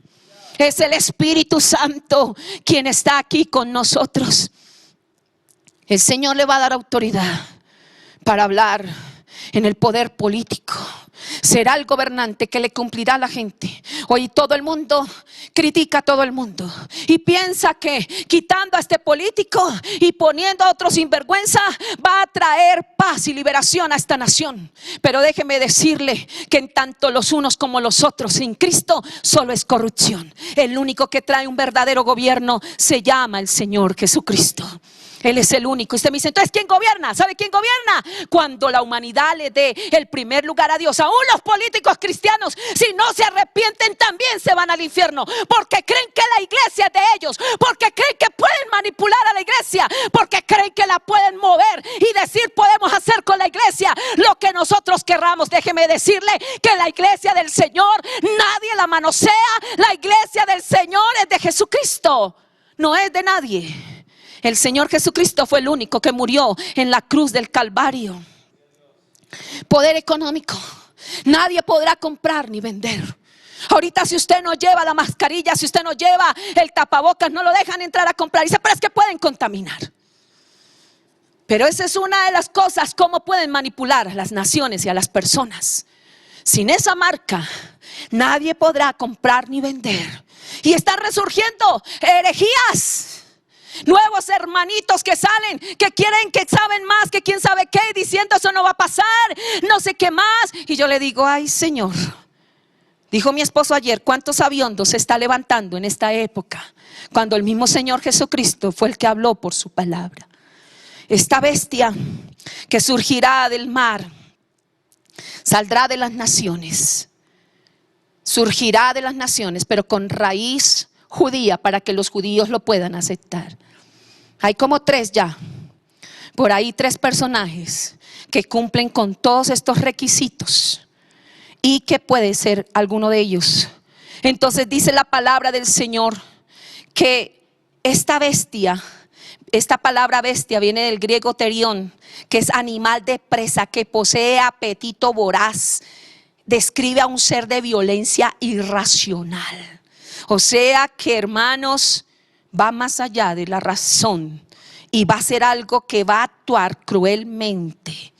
Es el Espíritu Santo quien está aquí con nosotros. El Señor le va a dar autoridad para hablar en el poder político. Será el gobernante que le cumplirá a la gente. Hoy todo el mundo critica a todo el mundo y piensa que quitando a este político y poniendo a otros sinvergüenza va a traer paz y liberación a esta nación. Pero déjeme decirle que en tanto los unos como los otros sin Cristo solo es corrupción. El único que trae un verdadero gobierno se llama el Señor Jesucristo. Él es el único. Y usted me dice: entonces, ¿quién gobierna? ¿Sabe quién gobierna? Cuando la humanidad le dé el primer lugar a Dios. Aún los políticos cristianos, si no se arrepienten, también se van al infierno, porque creen que la iglesia es de ellos, porque creen que pueden manipular a la iglesia, porque creen que la pueden mover y decir: podemos hacer con la iglesia lo que nosotros querramos. Déjeme decirle que la iglesia del Señor nadie la manosea. La iglesia del Señor es de Jesucristo, no es de nadie. El Señor Jesucristo fue el único que murió en la cruz del Calvario. Poder económico. Nadie podrá comprar ni vender. Ahorita si usted no lleva la mascarilla, si usted no lleva el tapabocas, no lo dejan entrar a comprar. Dice: pero es que pueden contaminar. Pero esa es una de las cosas, cómo pueden manipular a las naciones y a las personas. Sin esa marca nadie podrá comprar ni vender. Y están resurgiendo herejías. Nuevos hermanitos que salen, que quieren, que saben más, que quién sabe qué, diciendo: eso no va a pasar, no sé qué más. Y yo le digo: ay, Señor, dijo mi esposo ayer, ¿cuántos aviondos se está levantando en esta época? Cuando el mismo Señor Jesucristo fue el que habló por su palabra. Esta bestia que surgirá del mar saldrá de las naciones, surgirá de las naciones, pero con raíz judía, para que los judíos lo puedan aceptar. Hay como 3 ya, por ahí 3 personajes que cumplen con todos estos requisitos, y que puede ser alguno de ellos Entonces dice la palabra del Señor que esta bestia, esta palabra bestia viene del griego terión, que es animal de presa, que posee apetito voraz. Describe a un ser de violencia irracional. O sea que, hermanos, va más allá de la razón y va a ser algo que va a actuar cruelmente.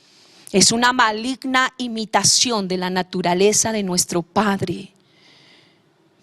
Es una maligna imitación de la naturaleza de nuestro Padre.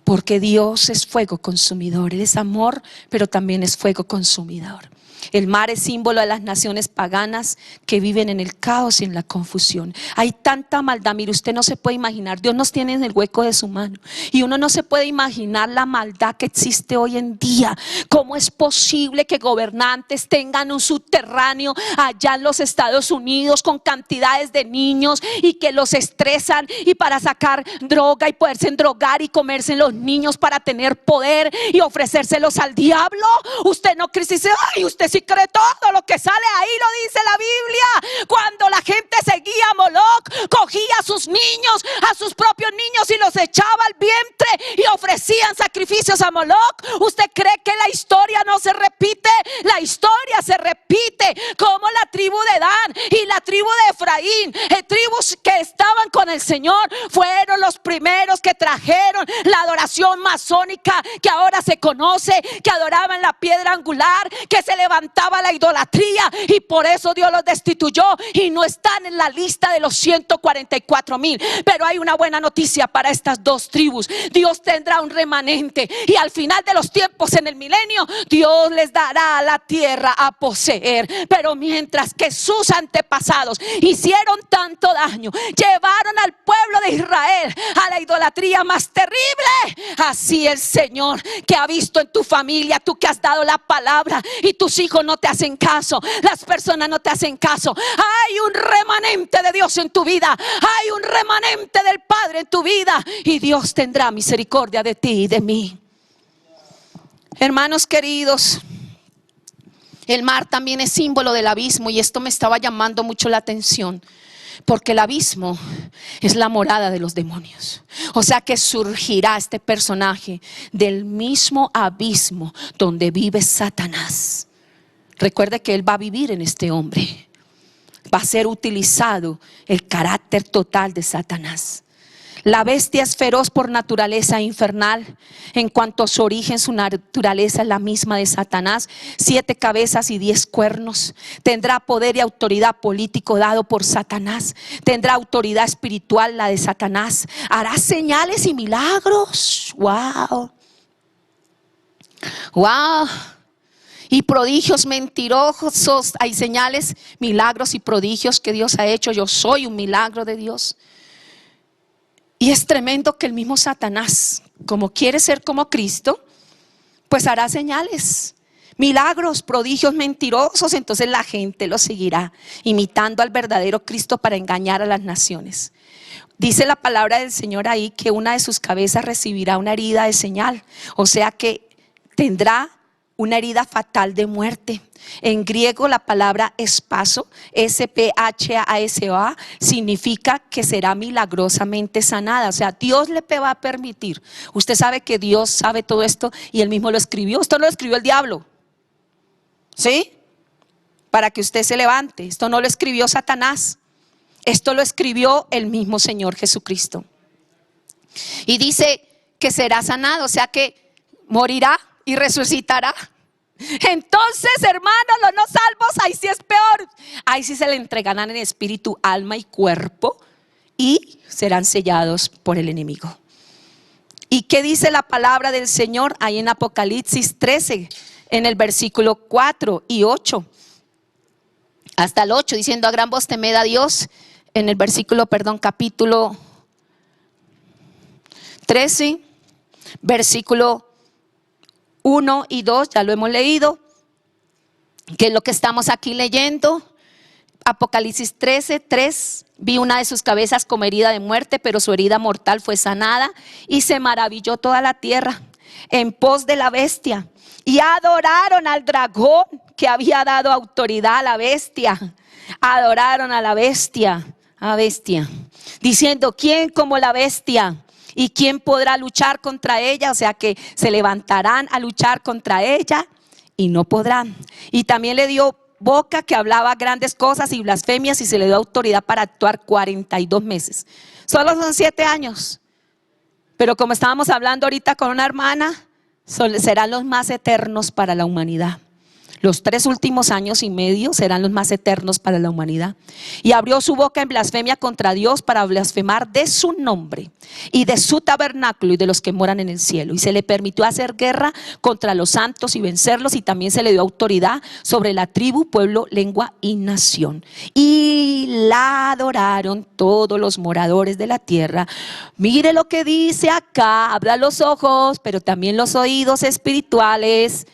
Porque Dios es fuego consumidor. Él es amor, pero también es fuego consumidor. El mar es símbolo de las naciones paganas que viven en el caos y en la confusión. Hay tanta maldad, mire, usted no se puede imaginar. Dios nos tiene en el hueco de su mano y uno no se puede imaginar la maldad que existe hoy en día. ¿Cómo es posible que gobernantes tengan un subterráneo allá en los Estados Unidos con cantidades de niños y que los estresan y para sacar droga y poderse drogar y comerse los niños para tener poder y ofrecérselos al diablo? Usted no cree, dice, ay, usted sí cree todo lo que sale ahí, lo dice la Biblia. Cuando la gente seguía a Moloch, cogía a sus niños, a sus propios niños y los echaba al vientre y ofrecían sacrificios a Moloch. ¿Usted cree que la historia no se repite? La historia se repite, como la tribu de Dan y la tribu de Efraín, tribus que estaban con el Señor, fueron los primeros que trajeron la adoración masónica que ahora se conoce, que adoraban la piedra angular, que se levantaba la idolatría, y por eso Dios los destituyó y no están en la lista de los 144,000. Pero hay una buena noticia para estas dos tribus: Dios tendrá un remanente y al final de los tiempos, en el milenio, Dios les dará la tierra a poseer. Pero mientras que sus antepasados hicieron tanto daño, llevaron al pueblo de Israel a la idolatría más terrible, así el Señor, que ha visto en tu familia, tú que has dado la palabra y tus hijos no te hacen caso, las personas no te hacen caso, hay un remanente de Dios en tu vida, hay un remanente del Padre en tu vida, y Dios tendrá misericordia de ti y de mí. Hermanos queridos, el mar también es símbolo del abismo, y esto me estaba llamando mucho la atención, porque el abismo es la morada de los demonios. O sea que surgirá este personaje del mismo abismo donde vive Satanás. Recuerde que él va a vivir en este hombre. Va a ser utilizado el carácter total de Satanás. La bestia es feroz por naturaleza, infernal. En cuanto a su origen, su naturaleza es la misma de Satanás: 7 cabezas y 10 cuernos. Tendrá poder y autoridad político dado por Satanás. Tendrá autoridad espiritual, la de Satanás. Hará señales y milagros. Wow. Wow. Y prodigios mentirosos. Hay señales, milagros y prodigios que Dios ha hecho. Yo soy un milagro de Dios. Y es tremendo que el mismo Satanás, como quiere ser como Cristo, pues hará señales, milagros, prodigios mentirosos. Entonces la gente lo seguirá, imitando al verdadero Cristo para engañar a las naciones. Dice la palabra del Señor ahí que una de sus cabezas recibirá una herida de señal. O sea que tendrá una herida fatal de muerte. En griego la palabra espaso, S-P-H-A-S-O-A, significa que será milagrosamente sanada. O sea, Dios le va a permitir. Usted sabe que Dios sabe todo esto y Él mismo lo escribió. Esto no lo escribió el diablo, ¿sí? Para que usted se levante. Esto no lo escribió Satanás. Esto lo escribió el mismo Señor Jesucristo. Y dice que será sanado, o sea que morirá y resucitará. Entonces, hermanos, los no salvos, ahí sí es peor. Ahí sí se le entregarán en espíritu, alma y cuerpo, y serán sellados por el enemigo. ¿Y qué dice la palabra del Señor ahí en Apocalipsis 13, en el versículo 4 y 8? Hasta el 8, diciendo: a gran voz temed a Dios. En el versículo, capítulo 13, versículo 1 y 2, ya lo hemos leído, que es lo que estamos aquí leyendo. Apocalipsis 13, 3: vi una de sus cabezas como herida de muerte, pero su herida mortal fue sanada, y se maravilló toda la tierra en pos de la bestia, y adoraron al dragón que había dado autoridad a la bestia. Adoraron a la bestia, diciendo: ¿quién como la bestia? ¿Y quién podrá luchar contra ella? O sea que se levantarán a luchar contra ella y no podrán. Y también le dio boca que hablaba grandes cosas y blasfemias, y se le dio autoridad para actuar 42 meses. Solo son 7 años. Pero como estábamos hablando ahorita con una hermana, serán los más eternos para la humanidad. Los 3 últimos años y medio serán los más eternos para la humanidad. Y abrió su boca en blasfemia contra Dios para blasfemar de su nombre y de su tabernáculo y de los que moran en el cielo. Y se le permitió hacer guerra contra los santos y vencerlos. Y también se le dio autoridad sobre la tribu, pueblo, lengua y nación. Y la adoraron todos los moradores de la tierra. Mire lo que dice acá. Abra los ojos, pero también los oídos espirituales.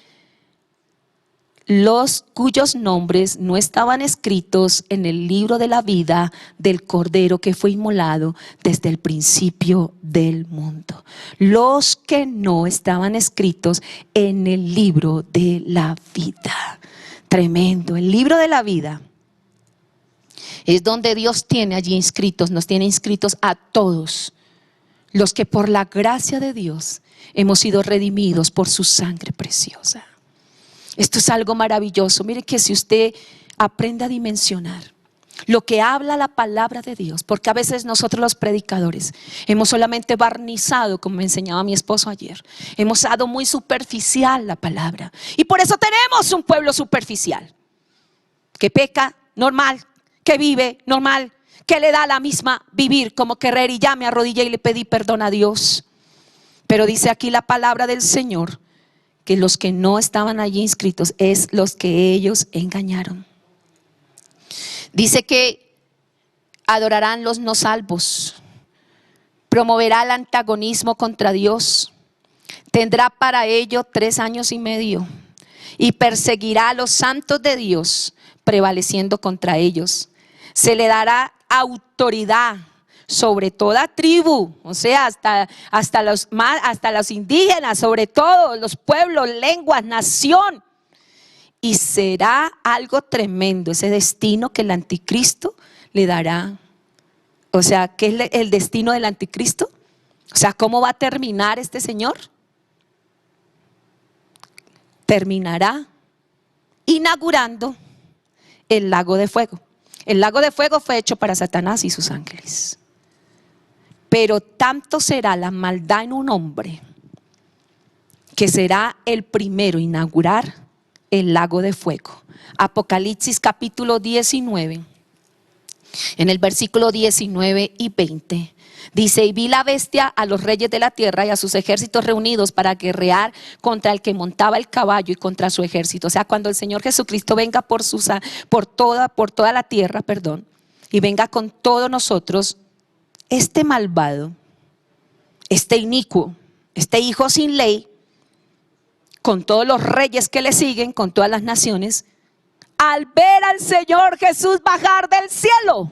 Los cuyos nombres no estaban escritos en el libro de la vida del Cordero que fue inmolado desde el principio del mundo. Los que no estaban escritos en el libro de la vida. Tremendo, el libro de la vida es donde Dios tiene allí inscritos, nos tiene inscritos a todos los que por la gracia de Dios hemos sido redimidos por su sangre preciosa. Esto es algo maravilloso. Mire que si usted aprende a dimensionar lo que habla la palabra de Dios, porque a veces nosotros los predicadores hemos solamente barnizado, como me enseñaba mi esposo ayer, hemos dado muy superficial la palabra, y por eso tenemos un pueblo superficial que peca normal, que vive normal, que le da la misma vivir como querer, y ya me arrodillé y le pedí perdón a Dios. Pero dice aquí la palabra del Señor que los que no estaban allí inscritos es los que ellos engañaron. Dice que adorarán los no salvos, promoverá el antagonismo contra Dios, tendrá para ello 3 años y medio y perseguirá a los santos de Dios prevaleciendo contra ellos. Se le dará autoridad sobre toda tribu, o sea, hasta los indígenas, sobre todo los pueblos, lenguas, nación. Y será algo tremendo ese destino que el anticristo le dará. O sea, ¿qué es el destino del anticristo? O sea, ¿cómo va a terminar este señor? Terminará inaugurando el lago de fuego. El lago de fuego fue hecho para Satanás y sus ángeles. Pero tanto será la maldad en un hombre que será el primero a inaugurar el lago de fuego. Apocalipsis capítulo 19, en el versículo 19 y 20. Dice: y vi la bestia, a los reyes de la tierra y a sus ejércitos reunidos para guerrear contra el que montaba el caballo y contra su ejército. O sea, cuando el Señor Jesucristo venga por toda la tierra, y venga con todos nosotros, este malvado, este inicuo, este hijo sin ley, con todos los reyes que le siguen, con todas las naciones, al ver al Señor Jesús bajar del cielo,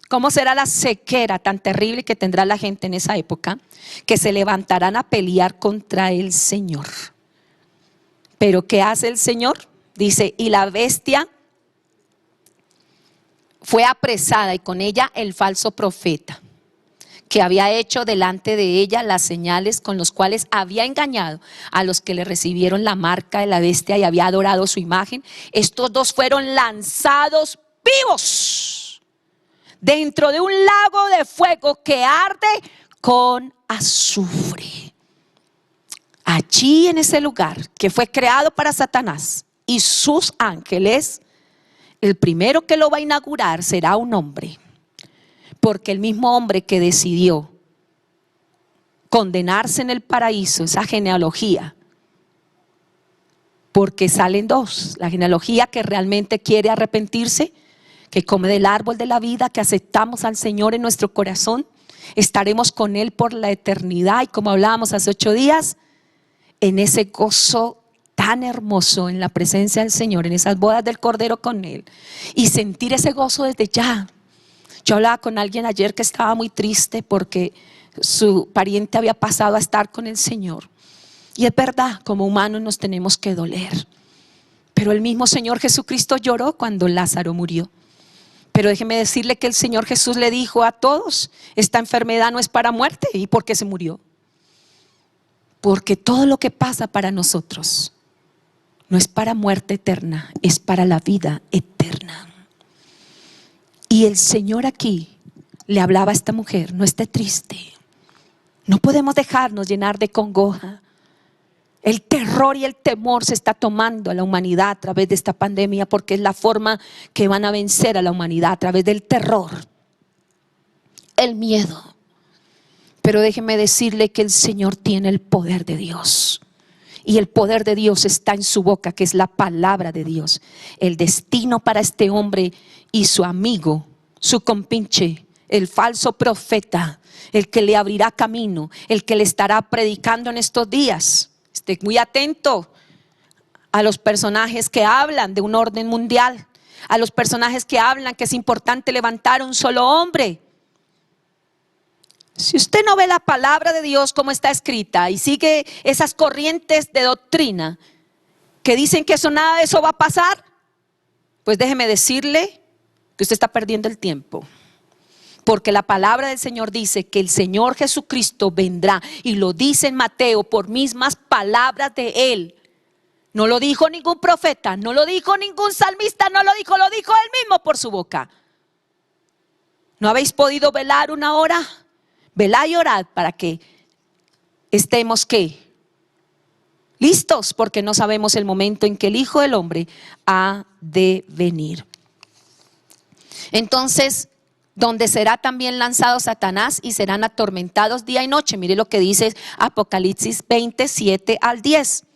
¿cómo será la sequera tan terrible que tendrá la gente en esa época? Que se levantarán a pelear contra el Señor. Pero ¿qué hace el Señor? Dice: y la bestia fue apresada y con ella el falso profeta, que había hecho delante de ella las señales con los cuales había engañado a los que le recibieron la marca de la bestia y había adorado su imagen. Estos dos fueron lanzados vivos dentro de un lago de fuego que arde con azufre. Allí en ese lugar que fue creado para Satanás y sus ángeles, el primero que lo va a inaugurar será un hombre. Porque el mismo hombre que decidió condenarse en el paraíso, esa genealogía, porque salen dos: la genealogía que realmente quiere arrepentirse, que come del árbol de la vida, que aceptamos al Señor en nuestro corazón, estaremos con Él por la eternidad. Y como hablábamos hace 8 días, en ese gozo tan hermoso en la presencia del Señor, en esas bodas del Cordero con Él, y sentir ese gozo desde ya. Yo hablaba con alguien ayer que estaba muy triste porque su pariente había pasado a estar con el Señor. Y es verdad, como humanos nos tenemos que doler. Pero el mismo Señor Jesucristo lloró cuando Lázaro murió. Pero déjeme decirle que el Señor Jesús le dijo a todos: esta enfermedad no es para muerte. ¿Y por qué se murió? Porque todo lo que pasa para nosotros no es para muerte eterna, es para la vida eterna. Y el Señor aquí le hablaba a esta mujer: no esté triste, no podemos dejarnos llenar de congoja. El terror y el temor se está tomando a la humanidad a través de esta pandemia, porque es la forma que van a vencer a la humanidad, a través del terror, el miedo. Pero déjeme decirle que el Señor tiene el poder de Dios. Y el poder de Dios está en su boca, que es la palabra de Dios. El destino para este hombre y su amigo, su compinche, el falso profeta, el que le abrirá camino, el que le estará predicando en estos días. Esté muy atento a los personajes que hablan de un orden mundial, a los personajes que hablan que es importante levantar un solo hombre. Si usted no ve la palabra de Dios como está escrita y sigue esas corrientes de doctrina que dicen que nada de eso va a pasar, pues déjeme decirle que usted está perdiendo el tiempo. Porque la palabra del Señor dice que el Señor Jesucristo vendrá, y lo dice en Mateo por mismas palabras de Él. No lo dijo ningún profeta, no lo dijo ningún salmista, no lo dijo Él mismo por su boca. ¿No habéis podido velar una hora? Velad y orad para que estemos ¿qué? Listos, porque no sabemos el momento en que el Hijo del Hombre ha de venir. Entonces, donde será también lanzado Satanás y serán atormentados día y noche. Mire lo que dice Apocalipsis 27 al 10.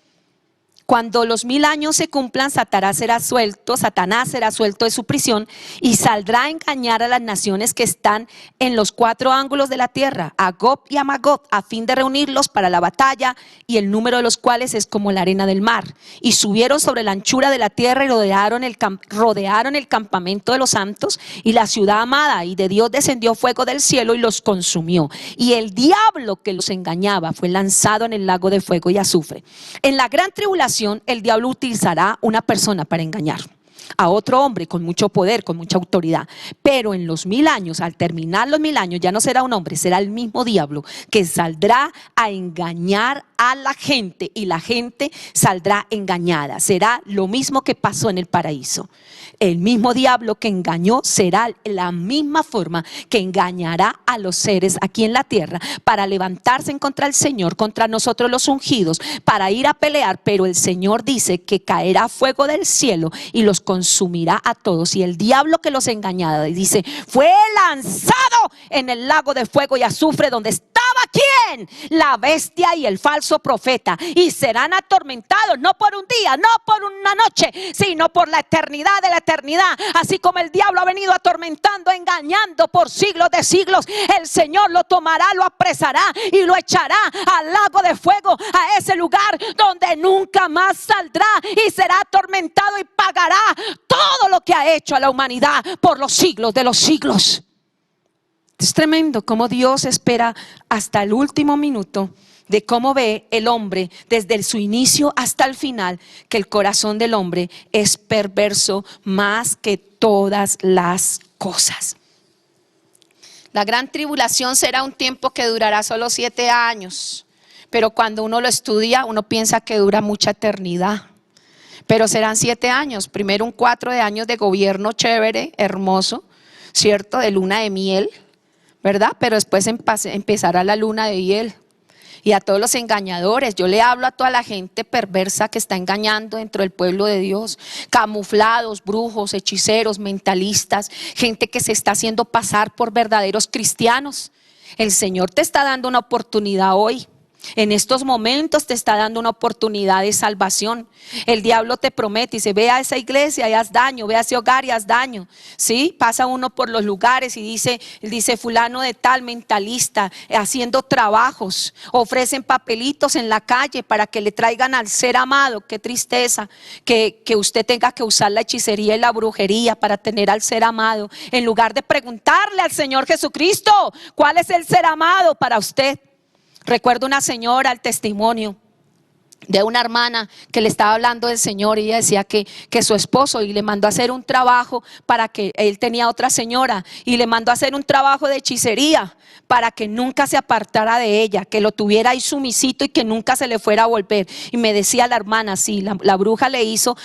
Cuando los 1000 años se cumplan, Satanás será suelto de su prisión y saldrá a engañar a las naciones que están en los 4 ángulos de la tierra, a Gog y a Magog, a fin de reunirlos para la batalla, y el número de los cuales es como la arena del mar. Y subieron sobre la anchura de la tierra y rodearon el campamento de los santos y la ciudad amada, y de Dios descendió fuego del cielo y los consumió. Y el diablo que los engañaba fue lanzado en el lago de fuego y azufre. En la gran tribulación, el diablo utilizará una persona para engañar a otro hombre con mucho poder, con mucha autoridad. Pero en los 1000 años, al terminar los 1000 años, ya no será un hombre, será el mismo diablo que saldrá a engañar a la gente, y la gente saldrá engañada. Será lo mismo que pasó en el paraíso. El mismo diablo que engañó será la misma forma que engañará a los seres aquí en la tierra para levantarse en contra del Señor, contra nosotros los ungidos, para ir a pelear. Pero el Señor dice que caerá fuego del cielo y los consumirá a todos. Y el diablo que los engañaba, dice, fue lanzado en el lago de fuego y azufre, donde estaba ¿quién? La bestia y el falso profeta, y serán atormentados no por un día, no por una noche, sino por la eternidad de la eternidad. Así como el diablo ha venido atormentando, engañando por siglos de siglos, el Señor lo tomará, lo apresará y lo echará al lago de fuego, a ese lugar donde nunca más saldrá, y será atormentado y pagará todo lo que ha hecho a la humanidad por los siglos de los siglos. Es tremendo cómo Dios espera hasta el último minuto de cómo ve el hombre desde su inicio hasta el final, que el corazón del hombre es perverso más que todas las cosas. La gran tribulación será un tiempo que durará solo 7 años, pero cuando uno lo estudia, uno piensa que dura mucha eternidad. Pero serán 7 años, primero un 4 de años de gobierno chévere, hermoso, ¿cierto? De luna de miel, ¿verdad? Pero después empezará la luna de hiel. Y a todos los engañadores, yo le hablo a toda la gente perversa que está engañando dentro del pueblo de Dios, camuflados, brujos, hechiceros, mentalistas, gente que se está haciendo pasar por verdaderos cristianos. El Señor te está dando una oportunidad hoy. En estos momentos te está dando una oportunidad de salvación. El diablo te promete y dice, ve a esa iglesia y haz daño, ve a ese hogar y haz daño. ¿Sí? Pasa uno por los lugares y dice fulano de tal, mentalista, haciendo trabajos, ofrecen papelitos en la calle para que le traigan al ser amado. Qué tristeza que usted tenga que usar la hechicería y la brujería para tener al ser amado, en lugar de preguntarle al Señor Jesucristo cuál es el ser amado para usted. Recuerdo una señora, el testimonio, de una hermana que le estaba hablando del Señor, y ella decía que su esposo, y le mandó a hacer un trabajo para que él tenía otra señora, y le mandó a hacer un trabajo de hechicería para que nunca se apartara de ella, que lo tuviera ahí sumisito y que nunca se le fuera a volver. Y me decía la hermana, sí, la bruja le hizo,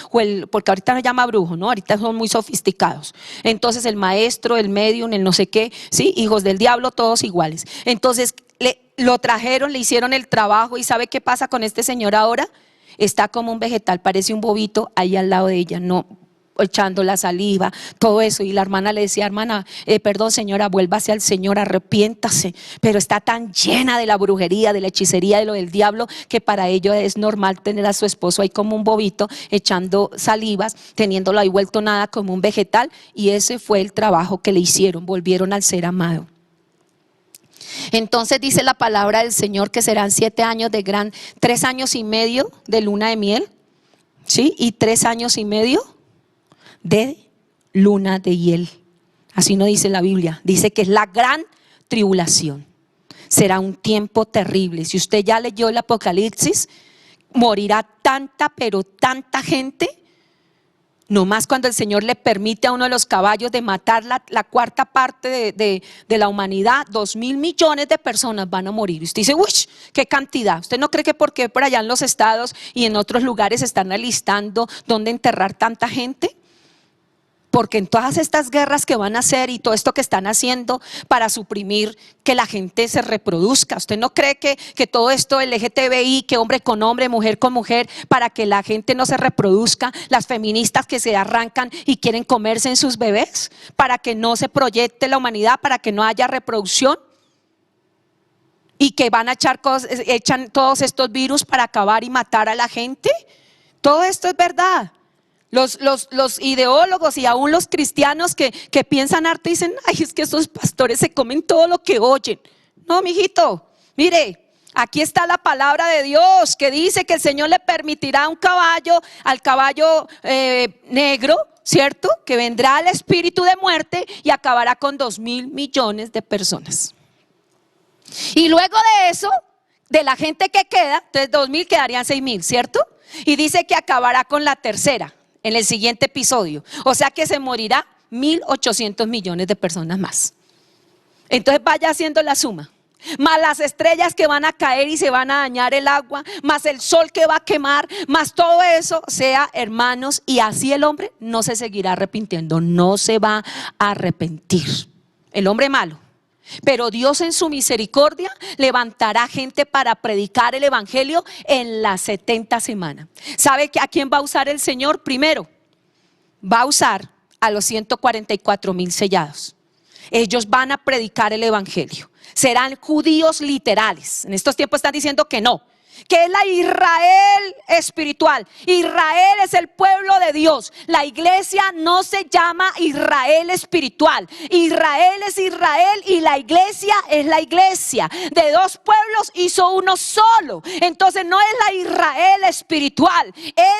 porque ahorita no se llama brujo, ¿no? Ahorita son muy sofisticados. Entonces el maestro, el medium, el no sé qué, sí, hijos del diablo, todos iguales. Entonces lo trajeron, le hicieron el trabajo, y ¿sabe qué pasa con este señor ahora? Está como un vegetal, parece un bobito ahí al lado de ella, no, echando la saliva, todo eso. Y la hermana le decía, hermana, perdón señora, vuélvase al Señor, arrepiéntase, pero está tan llena de la brujería, de la hechicería, de lo del diablo, que para ello es normal tener a su esposo ahí como un bobito, echando salivas, teniéndolo ahí vuelto nada, como un vegetal. Y ese fue el trabajo que le hicieron, volvieron al ser amado. Entonces dice la palabra del Señor que serán 7 años 3 años y medio de luna de miel, ¿sí? Y 3 años y medio de luna de hiel. Así no dice la Biblia, dice que es la gran tribulación. Será un tiempo terrible. Si usted ya leyó el Apocalipsis, morirá tanta, pero tanta gente. No más cuando el Señor le permite a uno de los caballos de matar la cuarta parte de la humanidad, 2.000 millones de personas van a morir. Y usted dice, uy, qué cantidad. ¿Usted no cree que porque por allá en los estados y en otros lugares están alistando dónde enterrar tanta gente? Porque en todas estas guerras que van a hacer y todo esto que están haciendo para suprimir que la gente se reproduzca, ¿usted no cree que todo esto LGTBI, que hombre con hombre, mujer con mujer, para que la gente no se reproduzca, las feministas que se arrancan y quieren comerse en sus bebés, para que no se proyecte la humanidad, para que no haya reproducción? Y que van a echan todos estos virus para acabar y matar a la gente. Todo esto es verdad. Los ideólogos y aún los cristianos que piensan harto dicen, ay, es que esos pastores se comen todo lo que oyen. No, mijito, mire, aquí está la palabra de Dios que dice que el Señor le permitirá al caballo negro, ¿cierto? Que vendrá el espíritu de muerte y acabará con 2.000 millones de personas. Y luego de eso, de la gente que queda, entonces 2.000 quedarían 6.000, ¿cierto? Y dice que acabará con la tercera en el siguiente episodio. O sea que se morirá 1.800 millones de personas más. Entonces vaya haciendo la suma. Más las estrellas que van a caer y se van a dañar el agua, más el sol que va a quemar, más todo eso, sea, hermanos, y así el hombre no se seguirá arrepintiendo, no se va a arrepentir. El hombre malo. Pero Dios en su misericordia levantará gente para predicar el evangelio en las 70 semanas. ¿Sabe a quién va a usar el Señor? Primero, va a usar a los 144.000 sellados. Ellos van a predicar el evangelio. Serán judíos literales. En estos tiempos están diciendo que no, que es la Israel espiritual. Israel es el pueblo de Dios. La iglesia no se llama Israel espiritual. Israel es Israel y la iglesia es la iglesia. De dos pueblos hizo uno solo. Entonces no es la Israel espiritual.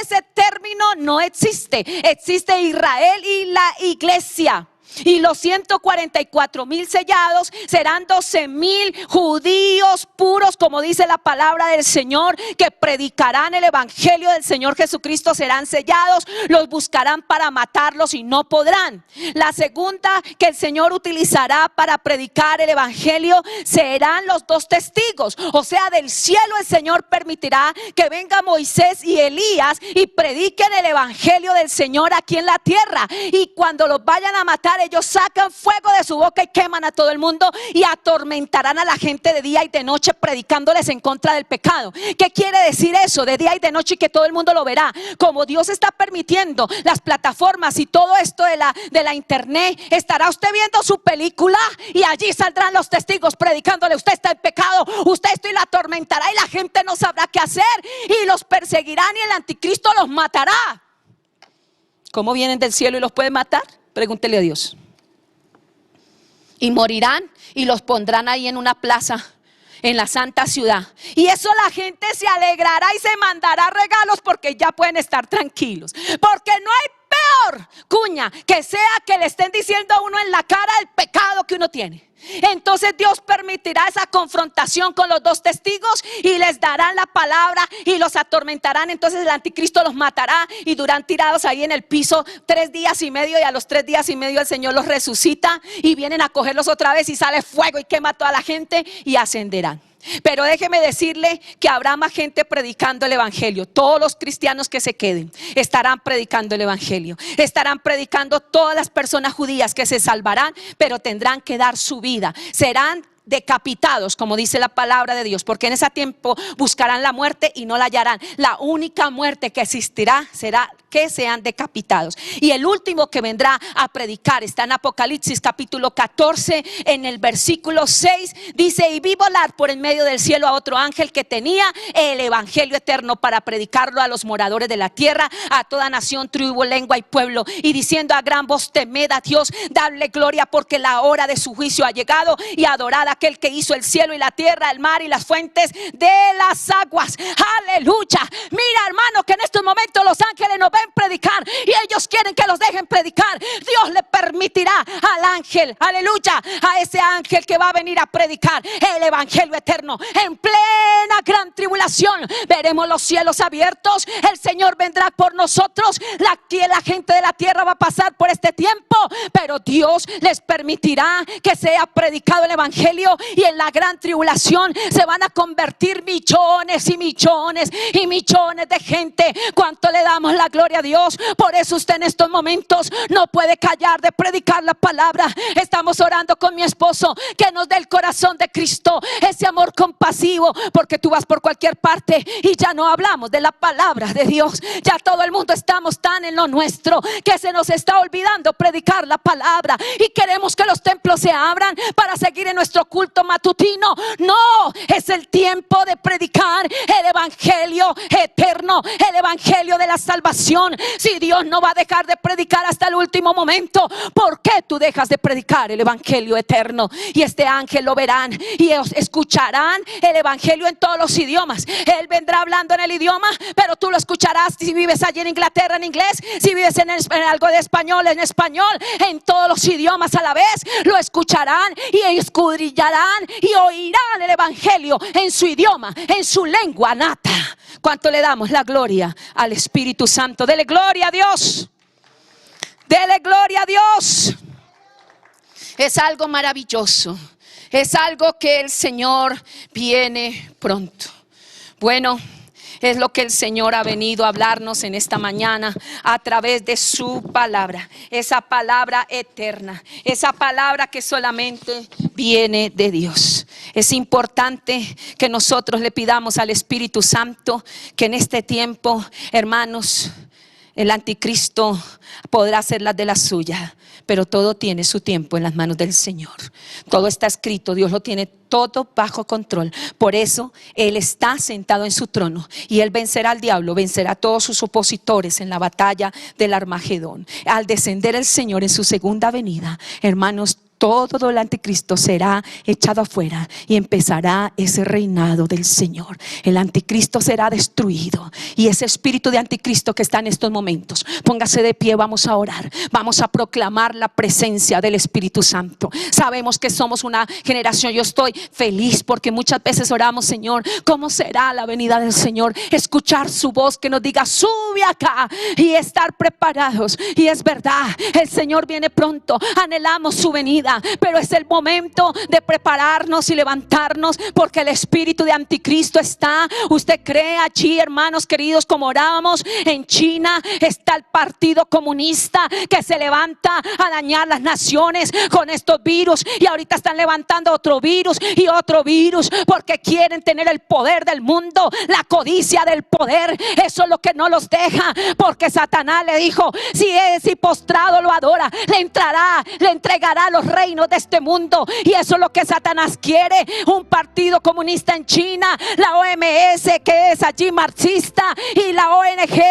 Ese término no existe. Existe Israel y la iglesia. Y los 144.000 sellados serán 12.000 judíos puros, como dice la palabra del Señor, que predicarán el evangelio del Señor Jesucristo. Serán sellados, los buscarán para matarlos y no podrán. La segunda que el Señor utilizará para predicar el evangelio serán los 2 testigos. O sea, del cielo el Señor permitirá que venga Moisés y Elías y prediquen el evangelio del Señor aquí en la tierra. Y cuando los vayan a matar, ellos sacan fuego de su boca y queman a todo el mundo y atormentarán a la gente de día y de noche, predicándoles en contra del pecado. ¿Qué quiere decir eso? De día y de noche, y que todo el mundo lo verá. Como Dios está permitiendo las plataformas y todo esto de la internet, estará usted viendo su película y allí saldrán los testigos predicándole: usted está en pecado, usted esto, y la atormentará, y la gente no sabrá qué hacer y los perseguirán, y el anticristo los matará. ¿Cómo vienen del cielo y los pueden matar? Pregúntele a Dios. Y morirán y los pondrán ahí en una plaza en la santa ciudad. Y eso la gente se alegrará y se mandará regalos porque ya pueden estar tranquilos. Porque no hay peor cuña que sea que le estén diciendo a uno en la cara el pecado que uno tiene. Entonces Dios permitirá esa confrontación con los dos testigos y les darán la palabra y los atormentarán. Entonces el anticristo los matará y durarán tirados ahí en el piso 3 días y medio, y a los 3 días y medio el Señor los resucita y vienen a cogerlos otra vez y sale fuego y quema a toda la gente y ascenderán. Pero déjeme decirle que habrá más gente predicando el evangelio. Todos los cristianos que se queden estarán predicando el evangelio. Estarán predicando todas las personas judías que se salvarán, pero tendrán que dar su vida. Serán decapitados, como dice la palabra de Dios, porque en ese tiempo buscarán la muerte y no la hallarán. La única muerte que existirá será que sean decapitados. Y el último que vendrá a predicar está en Apocalipsis capítulo 14, en el versículo 6, dice: y vi volar por en medio del cielo a otro ángel que tenía el evangelio eterno para predicarlo a los moradores de la tierra, a toda nación, tribu, lengua y pueblo, y diciendo a gran voz: temed a Dios, dadle gloria, porque la hora de su juicio ha llegado, y adorad a aquel que hizo el cielo y la tierra, el mar y las fuentes de las aguas. Aleluya. Mira, hermano, que en estos momentos los ángeles nos ven predicar y ellos quieren que los dejen predicar. Dios le permitirá al ángel, aleluya, a ese ángel que va a venir a predicar el evangelio eterno. En plena gran tribulación veremos los cielos abiertos, el Señor vendrá por nosotros. La gente de la tierra va a pasar por este tiempo, pero Dios les permitirá que sea predicado el evangelio, y en la gran tribulación se van a convertir millones y millones y millones de gente. ¿Cuánto le damos la gloria a Dios? Por eso usted en estos momentos no puede callar de predicar la palabra. Estamos orando con mi esposo que nos dé el corazón de Cristo, ese amor compasivo, porque tú vas por cualquier parte y ya no hablamos de la palabra de Dios. Ya todo el mundo estamos tan en lo nuestro que se nos está olvidando predicar la palabra, y queremos que los templos se abran para seguir en nuestro culto matutino. No, es el tiempo de predicar el evangelio eterno, el evangelio de la salvación. Si Dios no va a dejar de predicar hasta el último momento, ¿por qué tú dejas de predicar el evangelio eterno? Y este ángel lo verán y escucharán el evangelio en todos los idiomas. Él vendrá hablando en el idioma, pero tú lo escucharás. Si vives allí en Inglaterra, en inglés; si vives en algo de español, en español; en todos los idiomas a la vez lo escucharán y escudriñarán y oirán el evangelio en su idioma, en su lengua nata. ¿Cuánto le damos la gloria al Espíritu Santo? Dele gloria a Dios. Dele gloria a Dios. Es algo maravilloso. Es algo que el Señor viene pronto. Bueno, es lo que el Señor ha venido a hablarnos en esta mañana a través de su palabra. Esa palabra eterna, esa palabra que solamente viene de Dios. Es importante que nosotros le pidamos al Espíritu Santo que en este tiempo, hermanos, el anticristo podrá hacer las de la suya, pero todo tiene su tiempo en las manos del Señor. Todo está escrito, Dios lo tiene todo bajo control. Por eso Él está sentado en su trono y Él vencerá al diablo, vencerá a todos sus opositores en la batalla del Armagedón. Al descender el Señor en su segunda venida, hermanos, todo el anticristo será echado afuera y empezará ese reinado del Señor. El anticristo será destruido, y ese espíritu de anticristo que está en estos momentos, póngase de pie, vamos a orar, vamos a proclamar la presencia del Espíritu Santo. Sabemos que somos una generación, yo estoy feliz porque muchas veces oramos: Señor, ¿cómo será la venida del Señor? Escuchar su voz que nos diga: sube acá, y estar preparados. Y es verdad, el Señor viene pronto, anhelamos su venida, pero es el momento de prepararnos y levantarnos, porque el espíritu de anticristo está. Usted cree allí, hermanos queridos, como orábamos en China, está el partido comunista que se levanta a dañar las naciones con estos virus, y ahorita están levantando otro virus y otro virus, porque quieren tener el poder del mundo, la codicia del poder. Eso es lo que no los deja, porque Satanás le dijo: si postrado lo adora, le entregará los reinos de este mundo. Y eso es lo que Satanás quiere. Un partido comunista en China, la OMS, que es allí marxista, y la ONG,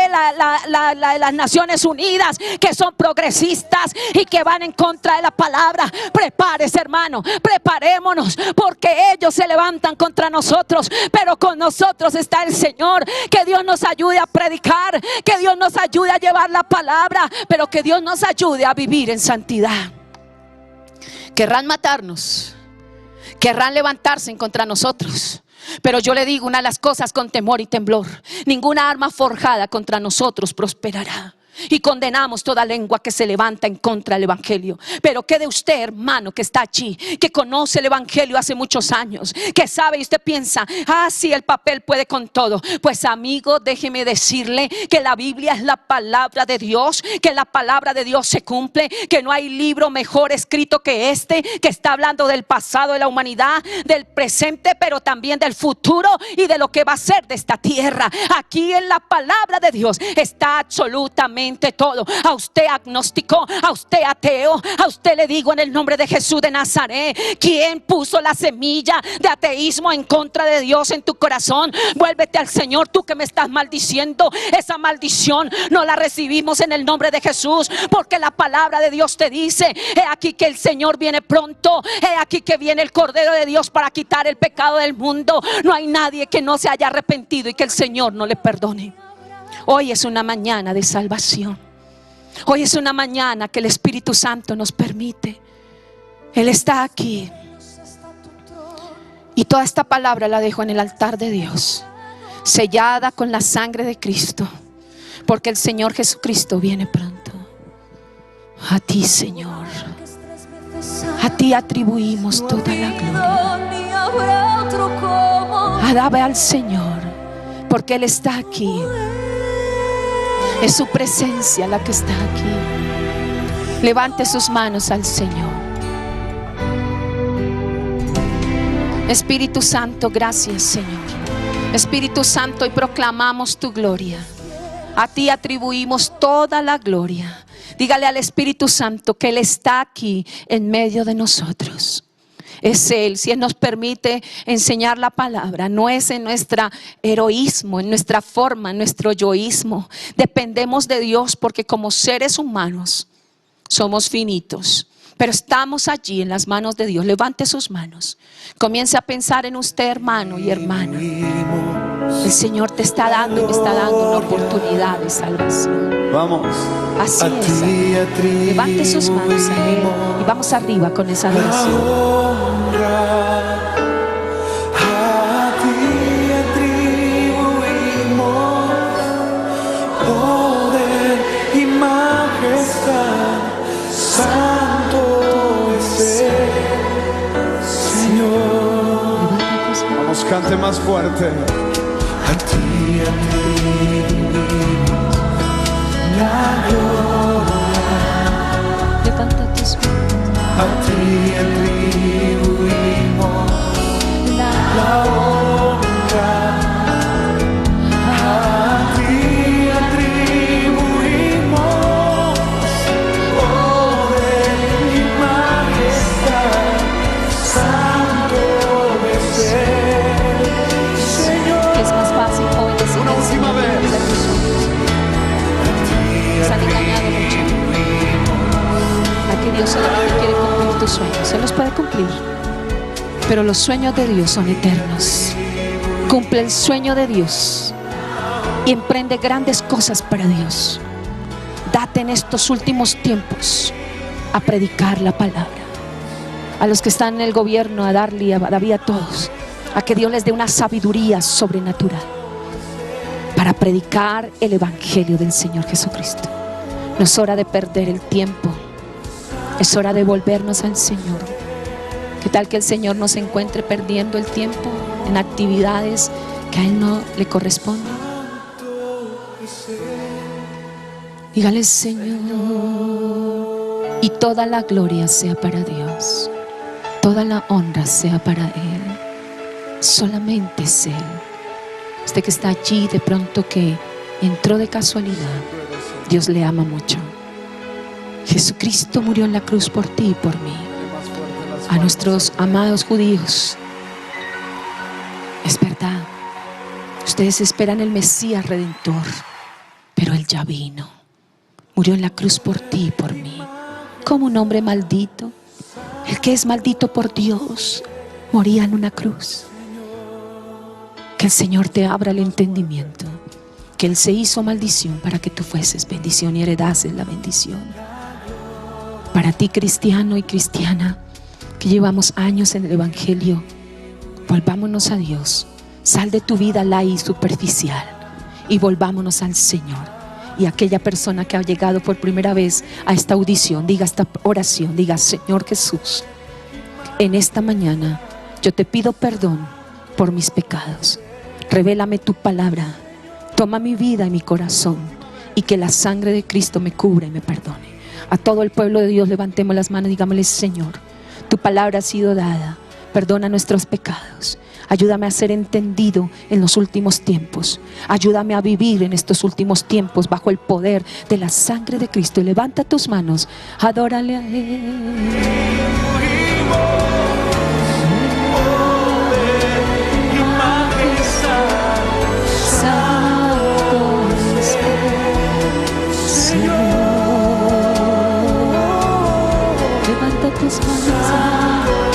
las Naciones Unidas, que son progresistas y que van en contra de la palabra. Prepárese, hermano, preparémonos, porque ellos se levantan contra nosotros, pero con nosotros está el Señor. Que Dios nos ayude a predicar, que Dios nos ayude a llevar la palabra, pero que Dios nos ayude a vivir en santidad. Querrán matarnos, querrán levantarse en contra de nosotros, pero yo le digo una de las cosas con temor y temblor: ninguna arma forjada contra nosotros prosperará. Y condenamos toda lengua que se levanta en contra del evangelio. Pero ¿qué de usted, hermano, que está allí, que conoce el evangelio hace muchos años, que sabe, y usted piensa, sí, el papel puede con todo? Pues amigo, déjeme decirle que la Biblia es la palabra de Dios, que la palabra de Dios se cumple, que no hay libro mejor escrito que este, que está hablando del pasado de la humanidad, del presente, pero también del futuro y de lo que va a ser de esta tierra. Aquí en la palabra de Dios está absolutamente todo. A usted agnóstico, a usted ateo, a usted le digo en el nombre de Jesús de Nazaret: ¿quién puso la semilla de ateísmo en contra de Dios en tu corazón? Vuélvete al Señor, tú que me estás maldiciendo. Esa maldición no la recibimos en el nombre de Jesús, porque la palabra de Dios te dice: he aquí que el Señor viene pronto, he aquí que viene el Cordero de Dios para quitar el pecado del mundo. No hay nadie que no se haya arrepentido y que el Señor no le perdone. Hoy es una mañana de salvación. Hoy es una mañana que el Espíritu Santo nos permite. Él está aquí. Y toda esta palabra la dejo en el altar de Dios, sellada con la sangre de Cristo, porque el Señor Jesucristo viene pronto. A ti, Señor, a ti atribuimos toda la gloria. Alabe al Señor, porque Él está aquí. Es su presencia la que está aquí. Levante sus manos al Señor. Espíritu Santo, gracias, Señor. Espíritu Santo, y proclamamos tu gloria. A ti atribuimos toda la gloria. Dígale al Espíritu Santo que Él está aquí en medio de nosotros. Es Él, si Él nos permite enseñar la palabra. No es en nuestro heroísmo, en nuestra forma, en nuestro yoísmo. Dependemos de Dios, porque como seres humanos somos finitos, pero estamos allí en las manos de Dios. Levante sus manos, comience a pensar en usted, hermano y hermana. El Señor te está dando y me está dando una oportunidad de salvación. Vamos. Así es. Levante sus manos a Él y vamos arriba con esa adoración. A ti atribuimos poder y majestad. Santo es el Señor. Vamos, cante más fuerte. A ti atribuimos la gloria. Levanta tus manos. A ti atribuimos la honra. A ti atribuimos poder y majestad. Santo es el Señor. Es más fácil hoy decir Una última vez. Se han engañado mucho. Aquí Dios solamente quiere cumplir tus sueños. Se los puede cumplir, pero los sueños de Dios son eternos. Cumple el sueño de Dios y emprende grandes cosas para Dios. Date en estos últimos tiempos a predicar la palabra. A los que están en el gobierno, a darle a David, a todos, a que Dios les dé una sabiduría sobrenatural para predicar el evangelio del Señor Jesucristo. No es hora de perder el tiempo, es hora de volvernos al Señor. ¿Qué tal que el Señor nos encuentre perdiendo el tiempo en actividades que a Él no le corresponden? Dígale: Señor, y toda la gloria sea para Dios, toda la honra sea para Él. Solamente es Él. Usted que está allí, de pronto que entró de casualidad, Dios le ama mucho. Jesucristo murió en la cruz por ti y por mí. a nuestros amados judíos. Es verdad, ustedes esperan el Mesías Redentor, pero Él ya vino, murió en la cruz por ti y por mí, como un hombre maldito. El que es maldito por Dios moría en una cruz. Que el Señor te abra el entendimiento, que Él se hizo maldición para que tú fueses bendición y heredases la bendición. Para ti, cristiano y cristiana, que llevamos años en el Evangelio, volvámonos a Dios. Sal de tu vida light y superficial y volvámonos al Señor. Y aquella persona que ha llegado por primera vez a esta audición, diga esta oración, diga: Señor Jesús, en esta mañana yo te pido perdón por mis pecados. Revélame tu palabra, toma mi vida y mi corazón, y que la sangre de Cristo me cubra y me perdone. A todo el pueblo de Dios levantemos las manos y digámosle: Señor, tu palabra ha sido dada, perdona nuestros pecados. Ayúdame a ser entendido en los últimos tiempos. Ayúdame a vivir en estos últimos tiempos bajo el poder de la sangre de Cristo. Y levanta tus manos, adórale a Él.